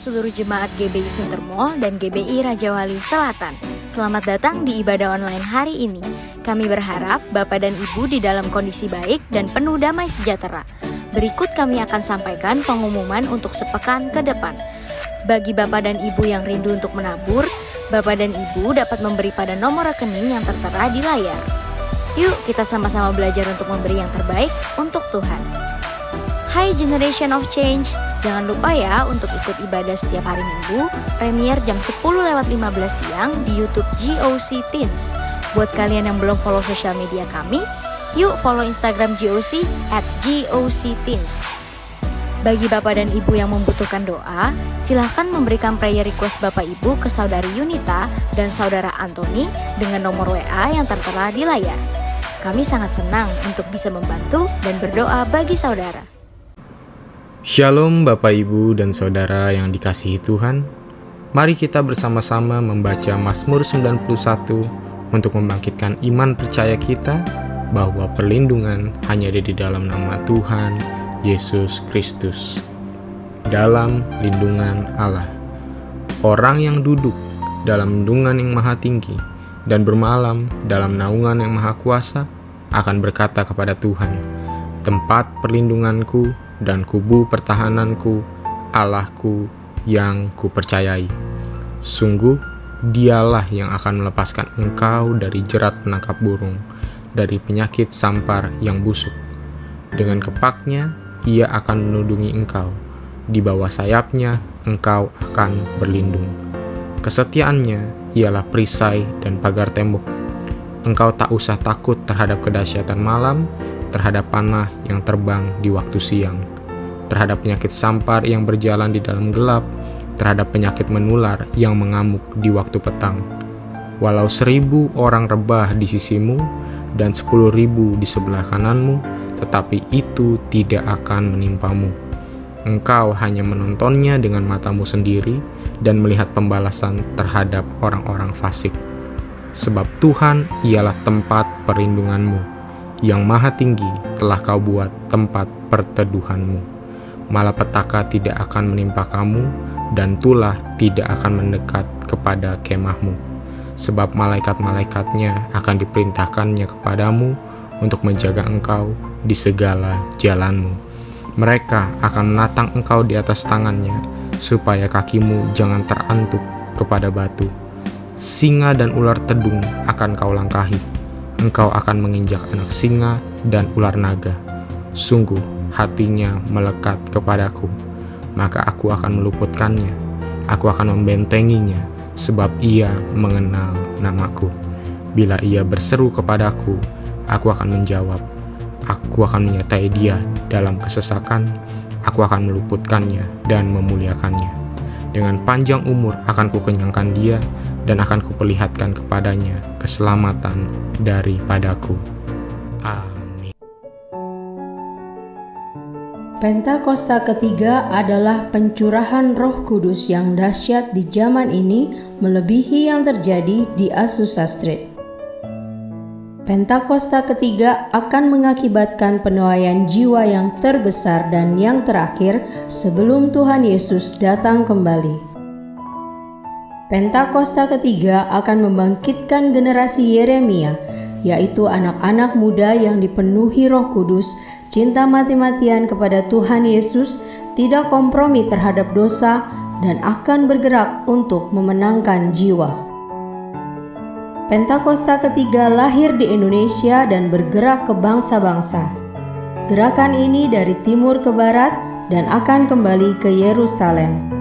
seluruh jemaat GBI Suntermo dan GBI Raja Wali Selatan. Selamat datang di ibadah online hari ini. Kami berharap Bapak dan Ibu di dalam kondisi baik dan penuh damai sejahtera. Berikut kami akan sampaikan pengumuman untuk sepekan ke depan. Bagi Bapak dan Ibu yang rindu untuk menabur, Bapak dan Ibu dapat memberi pada nomor rekening yang tertera di layar. Yuk kita sama-sama belajar untuk memberi yang terbaik untuk Tuhan. Hai Generation of Change, jangan lupa ya untuk ikut ibadah setiap hari Minggu, premier jam 10:15 siang di YouTube GOC Teens. Buat kalian yang belum follow sosial media kami, yuk follow Instagram GOC @GOCTeens. Bagi Bapak dan Ibu yang membutuhkan doa, silahkan memberikan prayer request Bapak Ibu ke Saudari Yunita dan Saudara Anthony dengan nomor WA yang tertera di layar. Kami sangat senang untuk bisa membantu dan berdoa bagi saudara. Shalom Bapak Ibu dan Saudara yang dikasihi Tuhan. Mari kita bersama-sama membaca Mazmur 91 untuk membangkitkan iman percaya kita bahwa perlindungan hanya ada di dalam nama Tuhan Yesus Kristus. Dalam lindungan Allah, orang yang duduk dalam lindungan yang maha tinggi dan bermalam dalam naungan yang maha kuasa akan berkata kepada Tuhan, tempat perlindunganku dan kubu pertahananku, Allahku yang kupercayai. Sungguh, dialah yang akan melepaskan engkau dari jerat penangkap burung, dari penyakit sampar yang busuk. Dengan kepaknya, ia akan menudungi engkau. Di bawah sayapnya, engkau akan berlindung. Kesetiaannya ialah perisai dan pagar tembok. Engkau tak usah takut terhadap kedahsyatan malam, terhadap panah yang terbang di waktu siang, terhadap penyakit sampar yang berjalan di dalam gelap, terhadap penyakit menular yang mengamuk di waktu petang. Walau 1.000 orang rebah di sisimu dan 10.000 di sebelah kananmu, tetapi itu tidak akan menimpamu. Engkau hanya menontonnya dengan matamu sendiri dan melihat pembalasan terhadap orang-orang fasik. Sebab Tuhan ialah tempat perlindunganmu, yang maha tinggi telah kau buat tempat perteduhanmu. Malapetaka tidak akan menimpa kamu, dan tulah tidak akan mendekat kepada kemahmu. Sebab malaikat-malaikatnya akan diperintahkannya kepadamu untuk menjaga engkau di segala jalanmu. Mereka akan menatang engkau di atas tangannya, supaya kakimu jangan terantuk kepada batu. Singa dan ular tedung akan kau langkahi. Engkau akan menginjak anak singa dan ular naga. Sungguh hatinya melekat kepadaku, maka aku akan meluputkannya. Aku akan membentenginya, sebab ia mengenal namaku. Bila ia berseru kepadaku, aku akan menjawab. Aku akan menyertai dia dalam kesesakan. Aku akan meluputkannya dan memuliakannya. Dengan panjang umur akan kukenyangkan dia, dan akan kuperlihatkan kepadanya keselamatan daripadaku. Amin. Pentakosta ketiga adalah pencurahan Roh Kudus yang dahsyat di zaman ini, melebihi yang terjadi di Azusa Street. Pentakosta ketiga akan mengakibatkan penuaian jiwa yang terbesar dan yang terakhir sebelum Tuhan Yesus datang kembali. Pentakosta ketiga akan membangkitkan generasi Yeremia, yaitu anak-anak muda yang dipenuhi Roh Kudus, cinta mati-matian kepada Tuhan Yesus, tidak kompromi terhadap dosa, dan akan bergerak untuk memenangkan jiwa. Pentakosta ketiga lahir di Indonesia dan bergerak ke bangsa-bangsa. Gerakan ini dari timur ke barat dan akan kembali ke Yerusalem.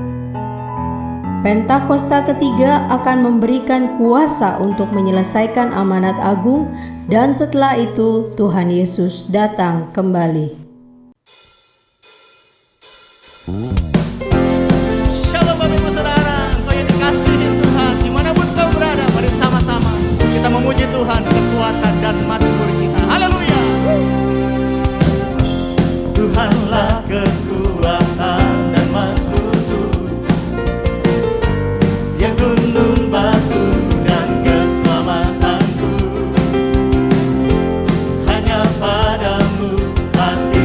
Pentakosta ketiga akan memberikan kuasa untuk menyelesaikan amanat agung, dan setelah itu Tuhan Yesus datang kembali. Shalom Bapak Ibu Saudara, kau yang dikasihi Tuhan, dimanapun kau berada, mari sama-sama kita memuji Tuhan, kekuatan dan mazmur kita. Haleluya. Tuhanlah kekuatan dan mazmurku, yang gunung batu dan keselamatanku. Hanya padamu hati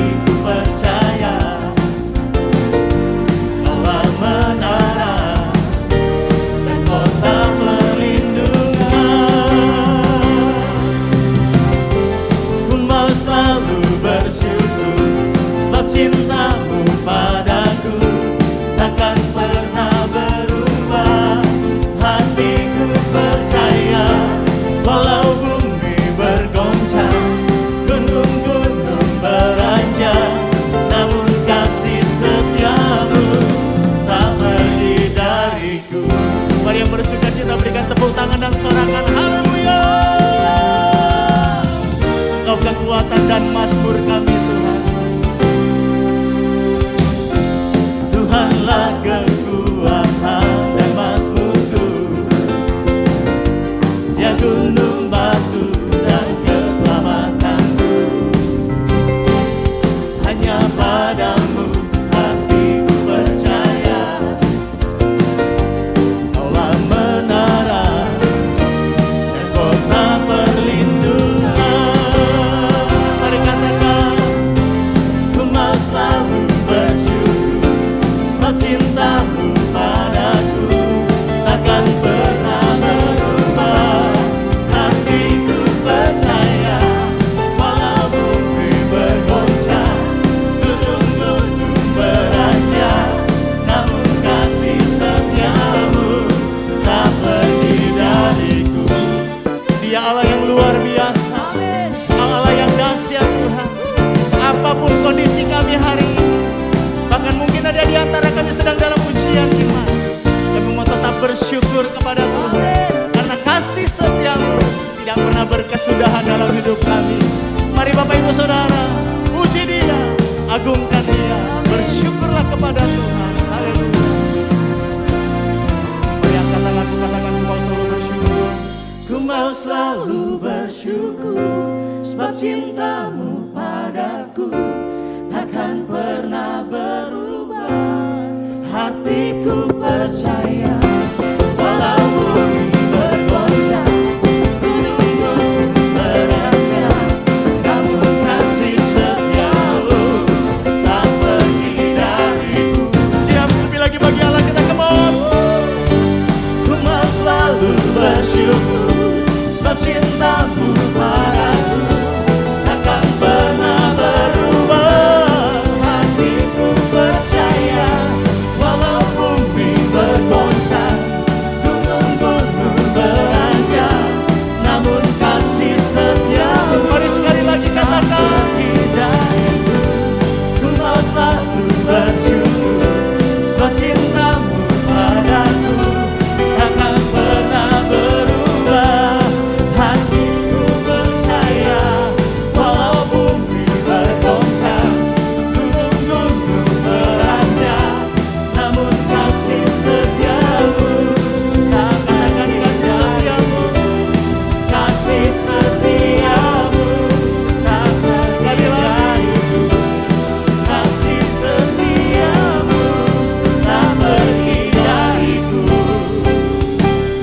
dariku. Mari yang bersuka cita berikan tepuk tangan dan sorakan haleluya. Engkau kekuatan dan mazmur kami Tuhan. Tuhanlah kekuatan dan mazmurku, Dia gunung batu dan keselamatanku. Hanya padamu hatiku percaya, Kaulah menara dan kota perlindungan. Mari katakan, ku mau selalu bersyukur, sebab cintamu padaku takkan pernah berubah. Hatiku percaya, walau bumi bergoncang, gunung-gunung beranjak, namun kasih setiamu tak pergi dariku. Dia Allah yang luar biasa, Allah yang dahsyat Tuhan. Apapun kondisi kami hari ini, bahkan mungkin ada di antara kami sedang dalam ujian iman, kami mau tetap bersyukur kepada Tuhan, karena kasih setiamu tidak pernah berkesudahan dalam hidup kami. Mari Bapak Ibu Saudara, puji Dia, agungkan Dia, bersyukurlah kepada Tuhan. Haleluya. Mari angkat tanganku, katakan, ku mau selalu bersyukur. Ku mau selalu bersyukur, sebab cintamu padaku takkan pernah berubah. Hatiku percaya, walau bumi bergoncang, gunung-gunung beranjak, namun kasih setiamu tak pergi dariku. Siap lebih lagi bagi Allah kita, come on. Ku mau selalu bersyukur, sebab cintamu padaku takkan pernah berubah. Hatiku percaya, walau bumi bergoncang, gunung-gunung beranjak, namun kasih setiamu. Mari sekali lagi katakan, ku mau selalu bersyukur, sebab cintamu padaku takkan pernah berubah. Hatiku percaya, walau bumi bergoncang, gunung-gunung beranjak, namun kasih setiamu tak akan kasih setiamu, kasih setiamu tak sekali lagi, kasih setiamu tak pergi dariku.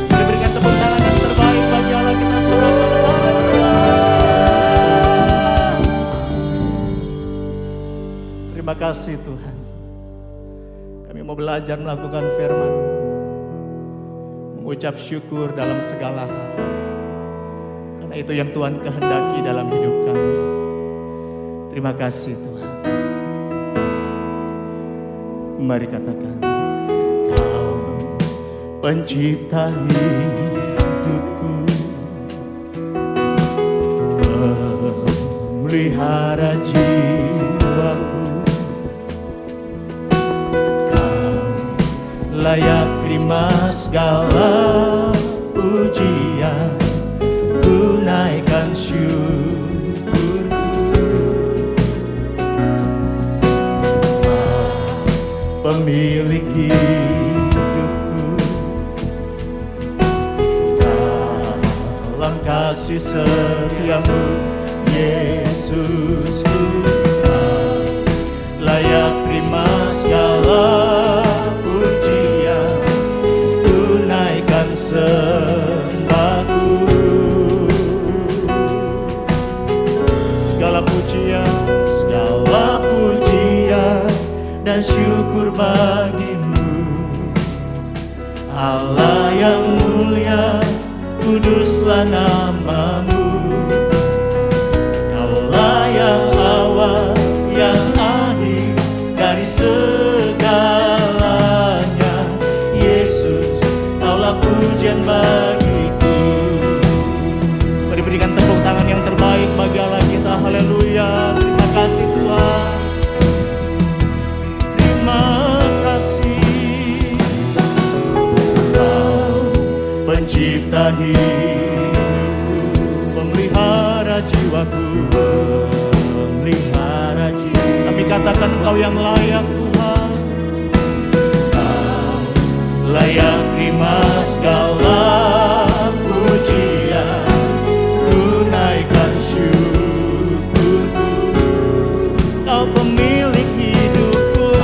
Mari berikan tepuk tangan yang terbaik bagi Allah kita, sorakan haleluya. Terima kasih Tuhan. Kami mau belajar melakukan firman-Mu, mengucap syukur dalam segala hal, karena itu yang Tuhan kehendaki dalam hidup kami. Terima kasih Tuhan. Mari katakan, Kau pencipta hidupku, memelihara jiwaku. Kau layak terima segala pujian, ku naikkan syukurku. Kau pemilik hidupku, dalam kasih setiamu Yesusku. Kau layak terima segala pujian, ku naikkan sembahku. Segala pujian dan syukur bagimu, Allah yang mulia, kuduslah namamu. Kaulah yang awal, yang akhir dari segalanya. Yesus, Kaulah pujian bagiku. Mari berikan tepuk tangan yang terbaik bagi Allah kita. Haleluya. Terima kasih Tuhan. Terima kasih. pencipta hidupku, pemelihara jiwaku, pemelihara jiwaku. Kami katakan Engkau yang layak Tuhan, Engkau layak terima segala pujian, tunaikan syukurku. Kau pemilik hidupku,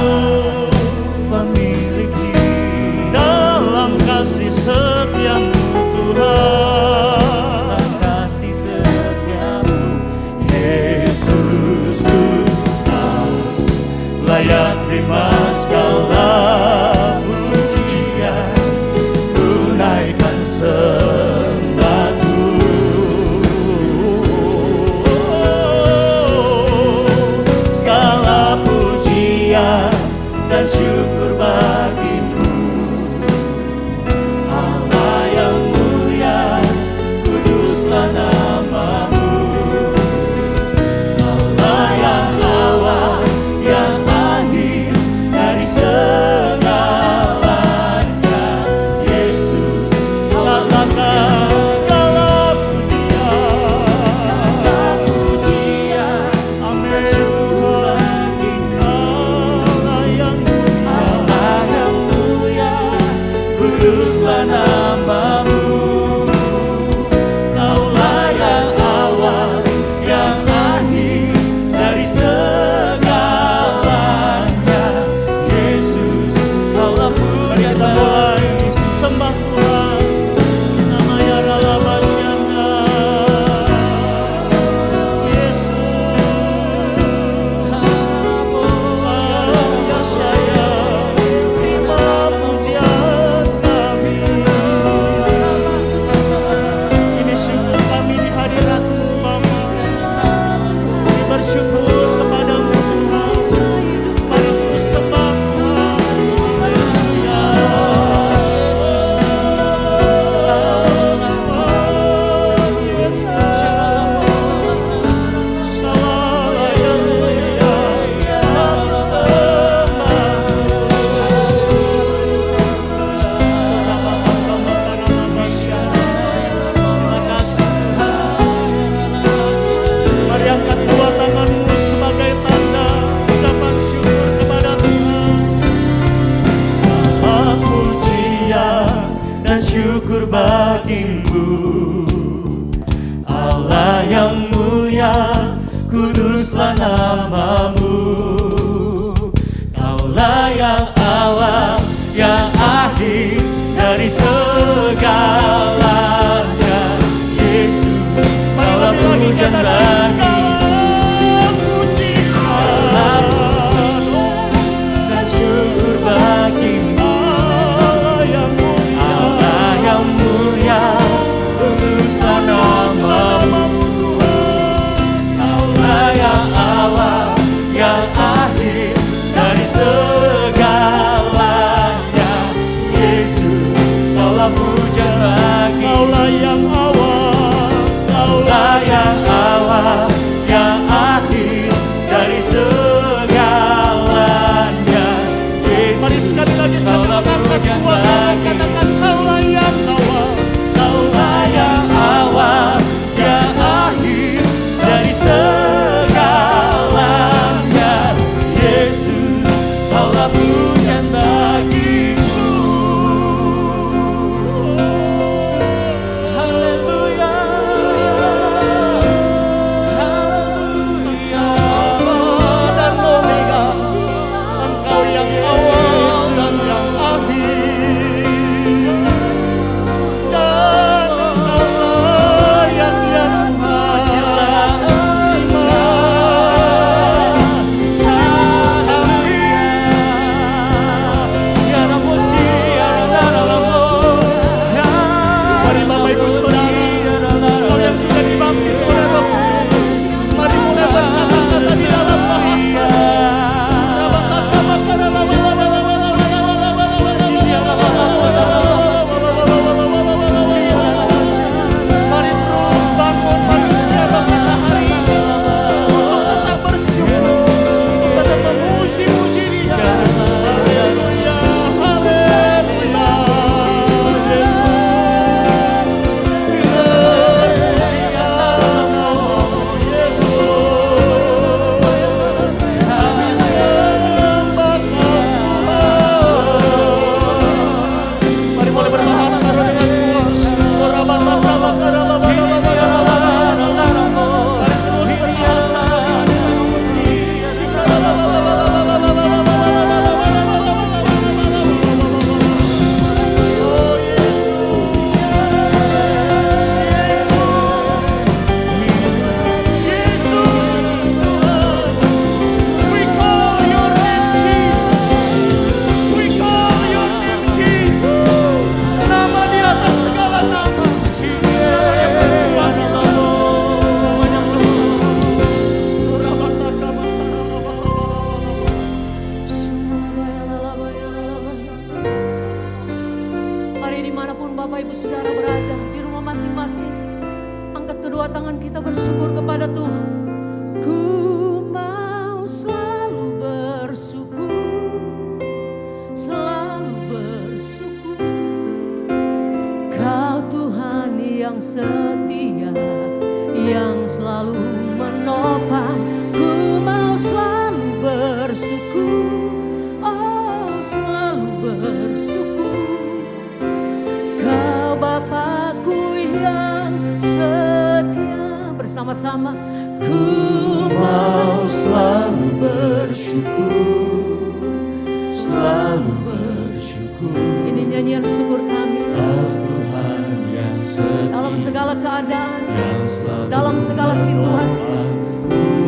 pemilik hidup, dalam kasih setiamu Tuhan, dalam kasih setiamu Yesus Tuhan, layak terima segala pujian, tunaikan sembahku. Segala pujian dan syukur bagimu, Allah yang mulia, kuduslah namamu. Allah yang awal, yang akhir, dari segalanya, Yesus lakukan segala pujian, amin. Allah yang mulia, kuduslah namamu. Kaulah yang awal, yang akhir, dari segalanya, Yesus, Kaulah pujian. Kita mulai sembah Tuhan, namanya Ralabanyana, Yesus. Ya saya, terima pujian kami. Ini syukur kami di hadirat Bapa. Kami bersyukur kepadamu Tuhan. Mari ku sembah Tuhan. Haleluya. Yesus. Salah yang mulia, kami sembah. Terima kasih Tuhan. Mari angkat dua tanganmu sebagai tanda ucapan syukur kepada Tuhan. Segala pujian dan syukur bagimu, Allah yang mulia, kuduslah namamu. Kaulah yang awal, yang akhir, dari segalanya, Yesus. Kaulah pujian bagimu, dan syukur bagimu, Allah yang mulia, kuduslah namamu. Kaulah yang awal, yang akhir, dari segalanya, Yesus. Kaulah pujian bagimu, Kaulah yang awal, Kaulah yang awal, yang akhir, dari segalanya, Yesus. Mari sekali lagi sama angkat dua tangan, katakan Kaulah yang awal, Kaulah yang awal, yang akhir, dari segalanya, Yesus. Kaulah pujian bagimu. hari dimanapun Bapak Ibu Saudara berada, di rumah masing-masing, angkat kedua tangan kita bersyukur kepada Tuhan. Ku mau selalu bersyukur, selalu bersyukur. Kau Tuhan yang setia, yang selalu menopang. Ku mau selalu bersyukur, oh selalu bersyukur. Kau Bapakku yang setia. Bersama-sama, ku mau selalu bersyukur, selalu bersyukur. Ini nyanyian syukur kami. Dalam segala keadaan, dalam segala situasi,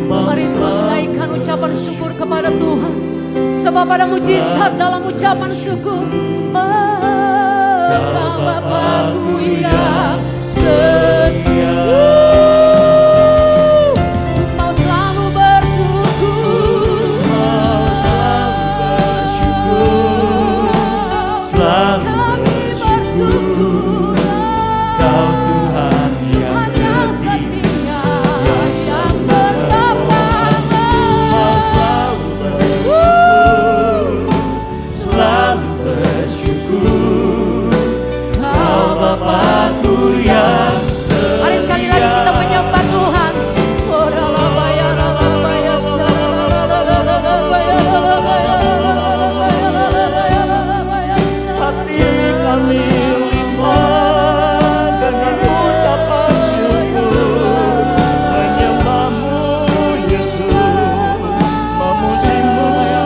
mari terus naikkan ucapan syukur kepada Tuhan. Sebab ada mujizat dalam ucapan syukur. Kau Bapakku yang setia, mau selalu bersyukur, mau selalu bersyukur, selalu kami bersyukur. Kau Tuhan yang setia, yang bertapang, mau selalu bersyukur, selalu bersyukur. Kau Bapakku yang setia. Mari sekali lagi kita menyembah Tuhan. Hati kami limpah dengan ucapan syukur, menyembahmu Yesus, memujimu Tuhan.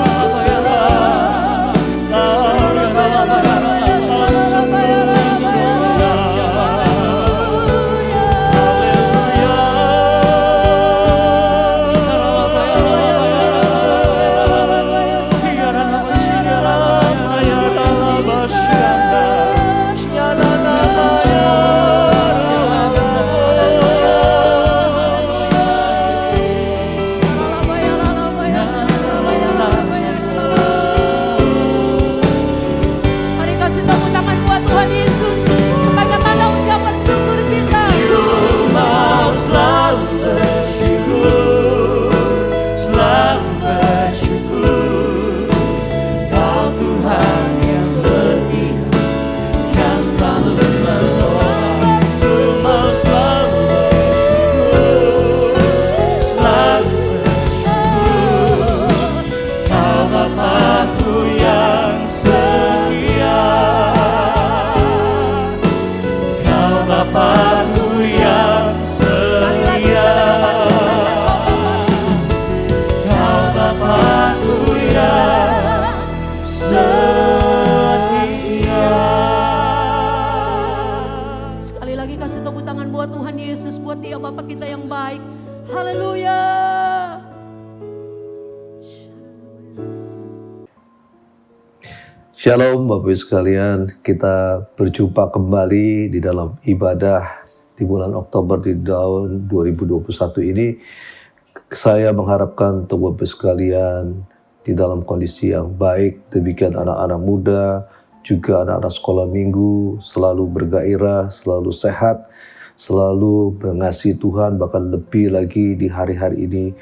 Mari kasih tepuk tangan buat Tuhan Yesus sebagai tanda ucapan syukur kita. Mau selalu bersyukur, selalu bersyukur. Kau Tuhan yang setia, yang selalu menolong. Mau selalu bersyukur, selalu bersyukur. Kau Bapakku yang setia, Kau Bapakku yang setia, Kau Bapakku yang setia. Sekali lagi kasih tepuk tangan buat Tuhan Yesus, buat Dia Bapa kita yang baik. Haleluya. Shalom Bapak Ibu sekalian, kita berjumpa kembali di dalam ibadah di bulan Oktober di tahun 2021 ini. Saya mengharapkan untuk Bapak Ibu sekalian di dalam kondisi yang baik, demikian anak-anak muda, juga anak-anak sekolah minggu, selalu bergairah, selalu sehat, selalu mengasihi Tuhan, bahkan lebih lagi di hari-hari ini.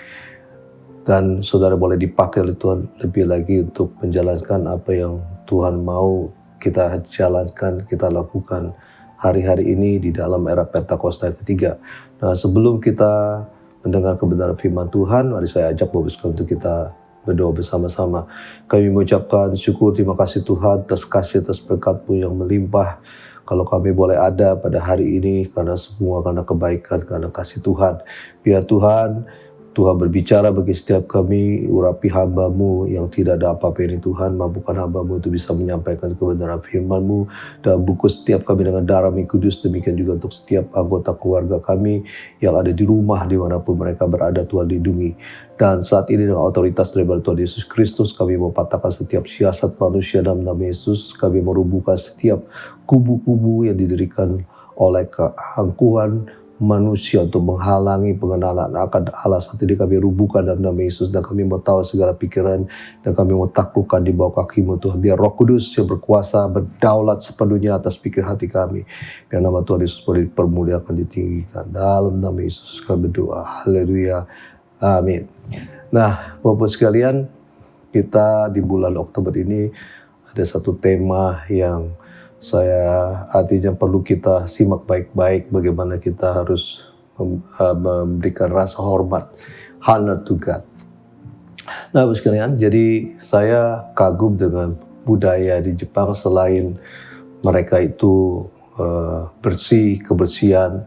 Dan saudara boleh dipakai oleh Tuhan lebih lagi untuk menjalankan apa yang Tuhan mau kita jalankan, kita lakukan hari-hari ini di dalam era Pentakosta ketiga. Nah, sebelum kita mendengar kebenaran firman Tuhan, mari saya ajak Bapak Ibu untuk kita berdoa bersama-sama. Kami mengucapkan syukur, terima kasih Tuhan atas kasih, atas berkat-Mu yang melimpah. Kalau kami boleh ada pada hari ini, karena semua karena kebaikan, karena kasih Tuhan. Biar Tuhan berbicara bagi setiap kami, urapi hamba-Mu yang tidak ada apa-apa ini Tuhan, mampukan hamba-Mu itu bisa menyampaikan kebenaran firman-Mu, dan bungkus setiap kami dengan darah-Mu kudus, demikian juga untuk setiap anggota keluarga kami yang ada di rumah dimanapun mereka berada, Tuhan lindungi. Dan saat ini dengan otoritas daripada Tuhan Yesus Kristus, kami mematahkan setiap siasat manusia dalam nama Yesus, kami merubuhkan setiap kubu-kubu yang didirikan oleh keangkuhan, manusia untuk menghalangi pengenalan akan Allah saat ini kami rubuhkan dalam nama Yesus, dan kami mau tahu segala pikiran, dan kami mau taklukkan di bawah kaki-Mu Tuhan. Biar Roh Kudus yang berkuasa berdaulat sepenuhnya atas pikir hati kami. Biar nama Tuhan Yesus boleh dipermuliakan, ditinggikan. Dalam nama Yesus kami berdoa. Haleluya. Amin. Nah, Bapak sekalian, kita di bulan Oktober ini ada satu tema yang artinya perlu kita simak baik-baik, bagaimana kita harus memberikan rasa hormat, honor to God. Nah, Bapak sekalian, jadi saya kagum dengan budaya di Jepang. Selain mereka itu bersih, kebersihan,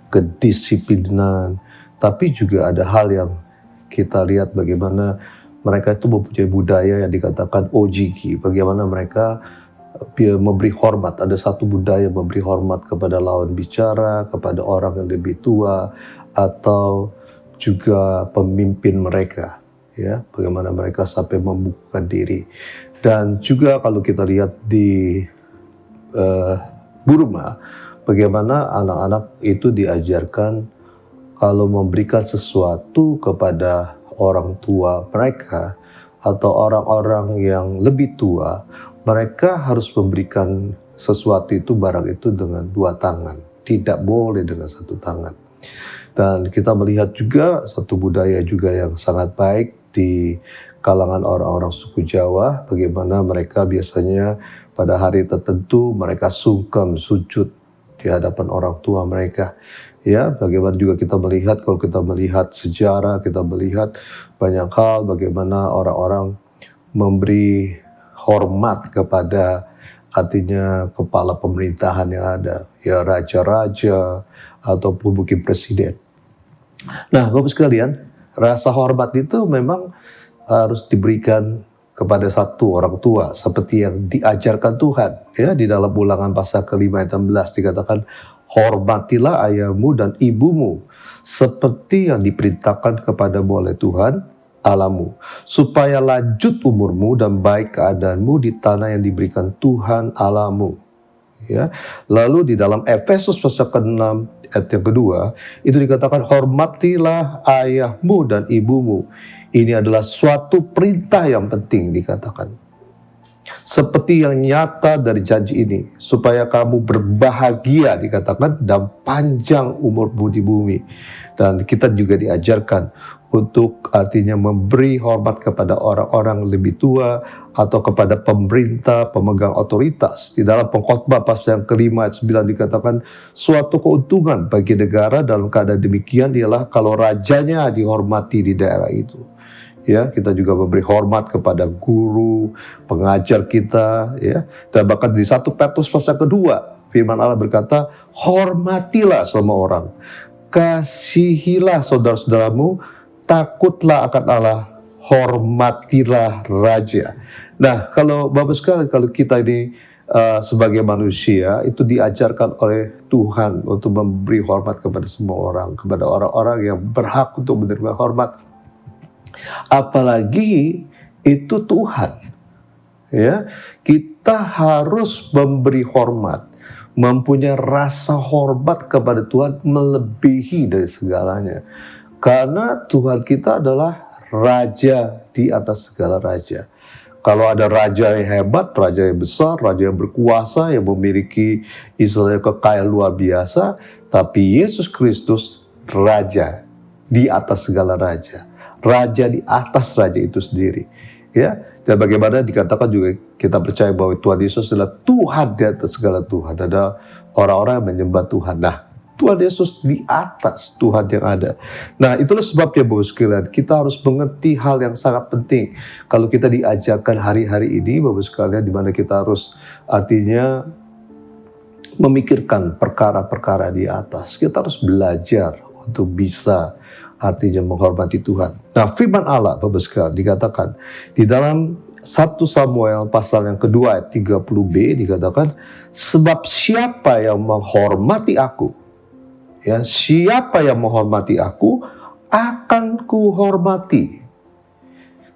kedisiplinan, tapi juga ada hal yang kita lihat bagaimana mereka itu mempunyai budaya yang dikatakan ojiki, bagaimana mereka memberi hormat. Ada satu budaya memberi hormat kepada lawan bicara, kepada orang yang lebih tua, atau juga pemimpin mereka, ya, bagaimana mereka sampai membukukan diri. Dan juga kalau kita lihat di Burma, bagaimana anak-anak itu diajarkan kalau memberikan sesuatu kepada orang tua mereka atau orang-orang yang lebih tua, mereka harus memberikan sesuatu itu, barang itu dengan dua tangan. Tidak boleh dengan satu tangan. Dan kita melihat juga satu budaya juga yang sangat baik di kalangan orang-orang suku Jawa. Bagaimana mereka biasanya pada hari tertentu mereka sungkem, sujud di hadapan orang tua mereka. Ya, bagaimana juga kita melihat, kalau kita melihat sejarah, kita melihat banyak hal bagaimana orang-orang memberi hormat kepada artinya kepala pemerintahan yang ada, ya raja-raja ataupun mungkin presiden. Nah, Bapak sekalian, rasa hormat itu memang harus diberikan kepada satu orang tua seperti yang diajarkan Tuhan, ya, di dalam Ulangan pasal ke-5 ayat 16 dikatakan, hormatilah ayahmu dan ibumu seperti yang diperintahkan kepadamu oleh Tuhan Allahmu, supaya lanjut umurmu dan baik keadaanmu di tanah yang diberikan Tuhan Allahmu. Ya. Lalu di dalam Efesus pasal ke-6 ayat yang kedua itu dikatakan, hormatilah ayahmu dan ibumu. Ini adalah suatu perintah yang penting dikatakan. Seperti yang nyata dari janji ini, supaya kamu berbahagia dikatakan dan panjang umurmu di bumi. Dan kita juga diajarkan untuk artinya memberi hormat kepada orang-orang lebih tua atau kepada pemerintah, pemegang otoritas. Di dalam Pengkhotbah pasal yang ke-5 ayat 9 dikatakan, suatu keuntungan bagi negara dalam keadaan demikian ialah kalau rajanya dihormati di daerah itu. Ya, kita juga memberi hormat kepada guru, pengajar kita, ya. Dan bahkan di 1 Petrus pasal kedua, firman Allah berkata, hormatilah semua orang, kasihilah saudara-saudaramu, takutlah akan Allah, hormatilah raja. Nah, kalau Bapak sekalian, kalau kita ini sebagai manusia itu diajarkan oleh Tuhan untuk memberi hormat kepada semua orang, kepada orang-orang yang berhak untuk menerima hormat. Apalagi itu Tuhan, ya, kita harus memberi hormat, mempunyai rasa hormat kepada Tuhan melebihi dari segalanya, karena Tuhan kita adalah raja di atas segala raja. Kalau ada raja yang hebat, raja yang besar, raja yang berkuasa, yang memiliki istilahnya kekayaan luar biasa, tapi Yesus Kristus raja di atas segala raja. Raja di atas raja itu sendiri, ya. Dan bagaimana dikatakan juga kita percaya bahwa Tuhan Yesus adalah Tuhan di atas segala Tuhan. Ada orang-orang yang menyembah Tuhan. Nah, Tuhan Yesus di atas Tuhan yang ada. Nah, itulah sebabnya Bapak sekalian, kita harus mengerti hal yang sangat penting. Kalau kita diajarkan hari-hari ini Bapak sekalian, di mana kita harus artinya memikirkan perkara-perkara di atas. Kita harus belajar untuk bisa artinya menghormati Tuhan. Nah, firman Allah Bapak sekalian dikatakan di dalam 1 Samuel pasal yang kedua ayat 30b dikatakan, sebab siapa yang menghormati aku, ya, siapa yang menghormati aku akan kuhormati.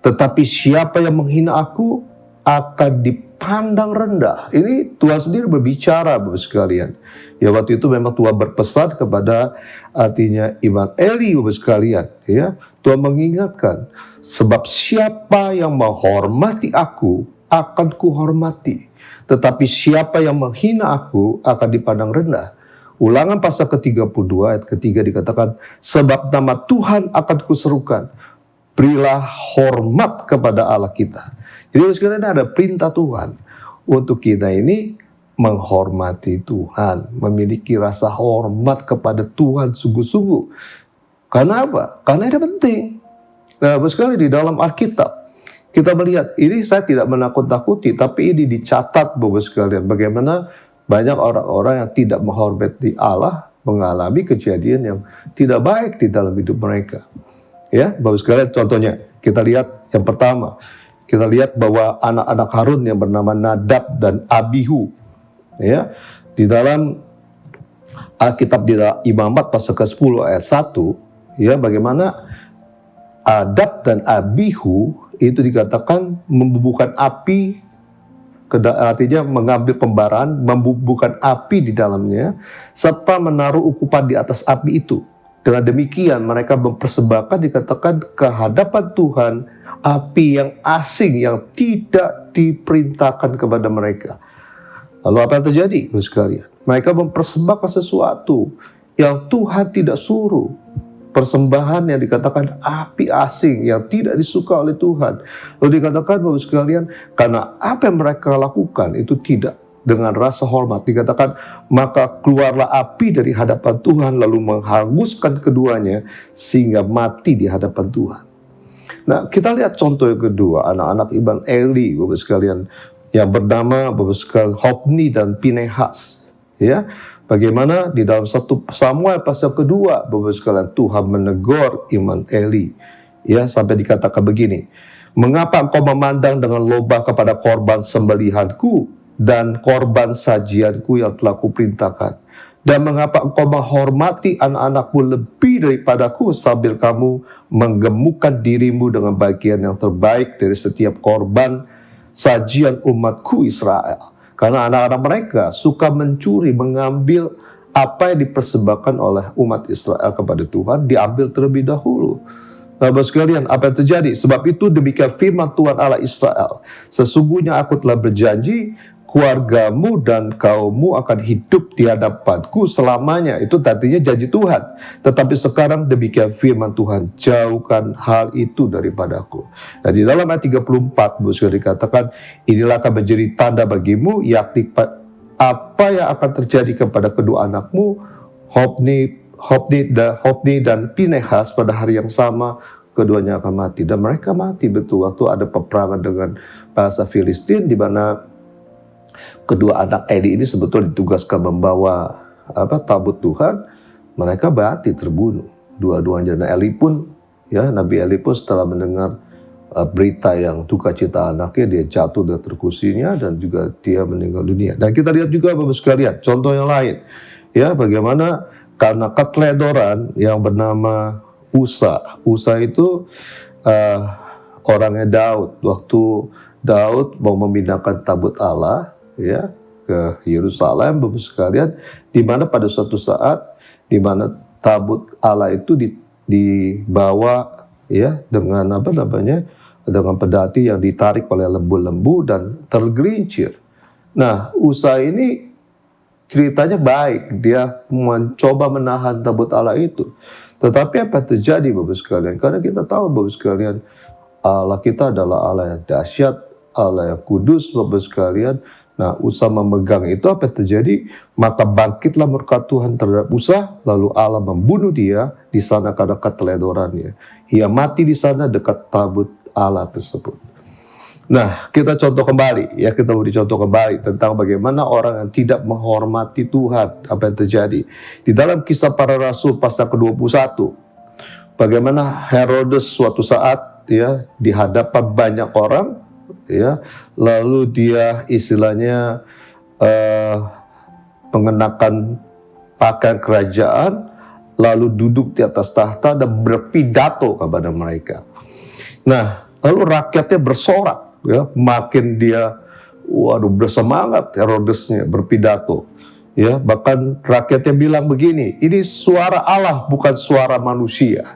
Tetapi siapa yang menghina aku akan dipandang rendah. Ini Tuhan sendiri berbicara, Bapak sekalian. Ya, waktu itu memang Tuhan berpesan kepada artinya Iman Eli, Bapak sekalian. Ya, Tuhan mengingatkan, sebab siapa yang menghormati aku akan kuhormati, tetapi siapa yang menghina aku akan dipandang rendah. Ulangan pasal ke-32 ayat ketiga dikatakan, sebab nama Tuhan akan kuserukan, berilah hormat kepada Allah kita. Jadi sekarang ada perintah Tuhan untuk kita ini menghormati Tuhan, memiliki rasa hormat kepada Tuhan sungguh-sungguh. Karena apa? Karena ini penting. Nah, sekali di dalam Alkitab kita melihat ini, saya tidak menakut-nakuti, tapi ini dicatat Bapak sekalian bagaimana banyak orang-orang yang tidak menghormati Allah mengalami kejadian yang tidak baik di dalam hidup mereka. Ya, Bapak sekalian, contohnya kita lihat yang pertama, kita lihat bahwa anak-anak Harun yang bernama Nadab dan Abihu, ya, di dalam Alkitab di dalam Imamat pasal ke-10 ayat 1, ya, bagaimana Nadab dan Abihu itu dikatakan membubuhkan api, artinya mengambil pembaran, membubuhkan api di dalamnya, serta menaruh ukupan di atas api itu. Dengan demikian mereka mempersembahkan, dikatakan, ke hadapan Tuhan api yang asing yang tidak diperintahkan kepada mereka. Lalu apa yang terjadi, Bapak sekalian? Mereka mempersembahkan sesuatu yang Tuhan tidak suruh. Persembahan yang dikatakan api asing yang tidak disuka oleh Tuhan. Lalu dikatakan, Bapak sekalian, karena apa yang mereka lakukan itu tidak dengan rasa hormat, dikatakan maka keluarlah api dari hadapan Tuhan lalu menghanguskan keduanya sehingga mati di hadapan Tuhan. Nah, kita lihat contoh yang kedua, anak-anak Iman Eli, Bapak sekalian, yang bernama Bapak sekalian Hofni dan Pinehas. Ya, bagaimana di dalam 1 Samuel pasal kedua, Bapak sekalian, Tuhan menegur Iman Eli, ya, sampai dikatakan begini, mengapa engkau memandang dengan lobah kepada korban sembelihanku dan korban sajianku yang telah kuperintahkan, dan mengapa engkau menghormati anak-anakmu lebih daripadaku sambil kamu menggemukkan dirimu dengan bagian yang terbaik dari setiap korban sajian umatku Israel. Karena anak-anak mereka suka mencuri, mengambil apa yang dipersembahkan oleh umat Israel kepada Tuhan, diambil terlebih dahulu. Nah, Bapak sekalian, apa yang terjadi? Sebab itu demikian firman Tuhan Allah Israel, sesungguhnya aku telah berjanji, keluargamu dan kaummu akan hidup di hadapanku selamanya. Itu tadinya janji Tuhan. Tetapi sekarang demikian firman Tuhan, jauhkan hal itu daripadaku. Nah, di dalam ayat 34 sudah dikatakan, inilah akan menjadi tanda bagimu, yakni apa yang akan terjadi kepada kedua anakmu, Hofni dan Pinehas pada hari yang sama, keduanya akan mati. Dan mereka mati betul waktu ada peperangan dengan bangsa Filistin, di mana kedua anak Eli ini sebetulnya ditugaskan membawa tabut Tuhan. Mereka mati terbunuh dua-duanya. Dan Eli pun, ya, Nabi Eli pun setelah mendengar berita yang duka cita anaknya, dia jatuh dari kursinya dan juga dia meninggal dunia. Dan kita lihat juga Bapak sekalian contoh yang lain, ya, bagaimana karena keteledoran yang bernama Usa itu orangnya Daud. Waktu Daud mau memindahkan tabut Allah, ya, ke Yerusalem, Bapak sekalian, di mana pada suatu saat di mana tabut Allah itu dibawa, ya, dengan dengan pedati yang ditarik oleh lembu-lembu dan tergelincir. Nah, Usa ini ceritanya baik, dia mencoba menahan tabut Allah itu. Tetapi apa terjadi, Bapak sekalian? Karena kita tahu, Bapak sekalian, Allah kita adalah Allah yang dahsyat, Allah yang kudus, Bapak sekalian. Nah, Usa memegang itu, apa terjadi? Maka bangkitlah murka Tuhan terhadap Usa, lalu Allah membunuh dia di sana karena keteledorannya. Ia mati di sana dekat tabut Allah tersebut. Nah, kita contoh kembali, ya, kita beri contoh kembali tentang bagaimana orang yang tidak menghormati Tuhan, apa yang terjadi. Di dalam Kisah Para Rasul pasal ke-21, bagaimana Herodes suatu saat, ya, di hadapan banyak orang, ya, lalu dia istilahnya mengenakan pakaian kerajaan, lalu duduk di atas tahta dan berpidato kepada mereka. Nah, lalu rakyatnya bersorak, ya, makin dia waduh, bersemangat Herodesnya berpidato. Ya, bahkan rakyatnya bilang begini, ini suara Allah bukan suara manusia.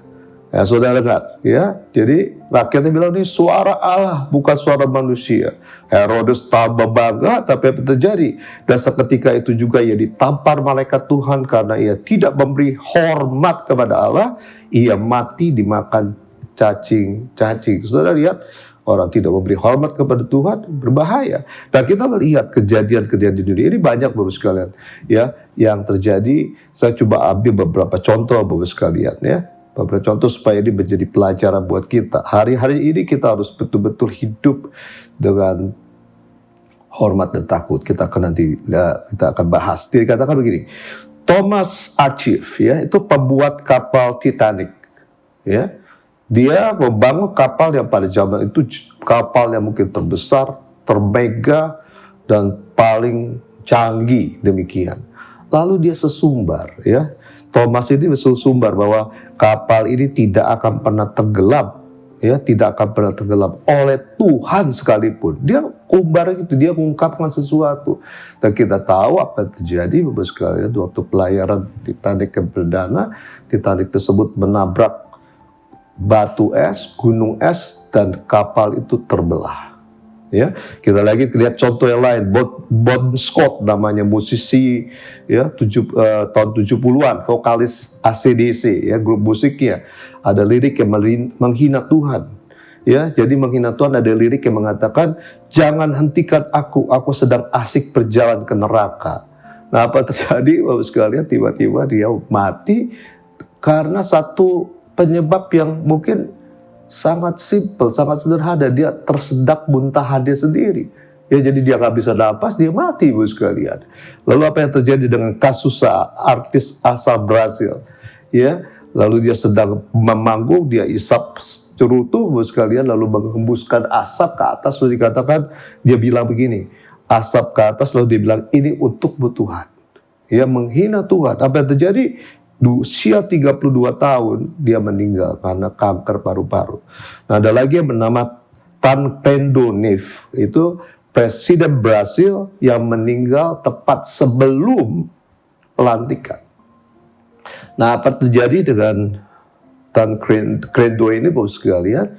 Ya, saudara dengar, ya. Jadi rakyatnya bilang ini suara Allah bukan suara manusia. Herodes tambah bangga, tapi apa terjadi? Dan seketika itu juga ia ditampar malaikat Tuhan karena ia tidak memberi hormat kepada Allah. Ia mati dimakan cacing. Saudara lihat, orang tidak memberi hormat kepada Tuhan berbahaya. Dan kita melihat kejadian-kejadian di dunia ini banyak Bapak sekalian, ya, yang terjadi. Saya coba ambil beberapa contoh Bapak sekalian, ya. Beberapa contoh supaya ini menjadi pelajaran buat kita. Hari-hari ini kita harus betul-betul hidup dengan hormat dan takut. Kita akan bahas. Dikatakan begini, Thomas Archive, ya, itu pembuat kapal Titanic, ya. Dia membangun kapal yang pada zaman itu kapal yang mungkin terbesar, termega, dan paling canggih demikian. Lalu dia sesumbar, ya. Thomas ini sesumbar bahwa kapal ini tidak akan pernah tenggelam, ya, tidak akan pernah tenggelam oleh Tuhan sekalipun. Dia umbar itu, dia mengungkapkan sesuatu. Dan kita tahu apa yang terjadi Bapak sekalian waktu pelayaran Titanic yang perdana. Titanic tersebut menabrak batu es, gunung es, dan kapal itu terbelah. Ya, kita lagi lihat contoh yang lain. Bon Scott namanya, musisi, ya, tahun 70-an, vokalis AC/DC, ya, grup musiknya. Ada lirik yang menghina Tuhan. Ya, jadi menghina Tuhan, ada lirik yang mengatakan, jangan hentikan aku sedang asik berjalan ke neraka. Nah, apa terjadi Bapak sekalian? Tiba-tiba dia mati karena satu penyebab yang mungkin sangat simpel, sangat sederhana. Dia tersedak muntahan dia sendiri. Ya, jadi dia nggak bisa napas, dia mati Bapak sekalian. Lalu apa yang terjadi dengan kasus artis asal Brasil? Ya, lalu dia sedang memanggung, dia isap cerutu Bapak sekalian, lalu menghembuskan asap ke atas. Lalu dikatakan, dia bilang begini, asap ke atas, lalu dia bilang, ini untukmu Tuhan. Ya, menghina Tuhan. Apa yang terjadi? Di usia 32 tahun dia meninggal karena kanker paru-paru. Nah, ada lagi yang bernama Tancredo Neves, itu presiden Brasil yang meninggal tepat sebelum pelantikan. Nah, apa terjadi dengan Tancredo ini Bapak sekalian?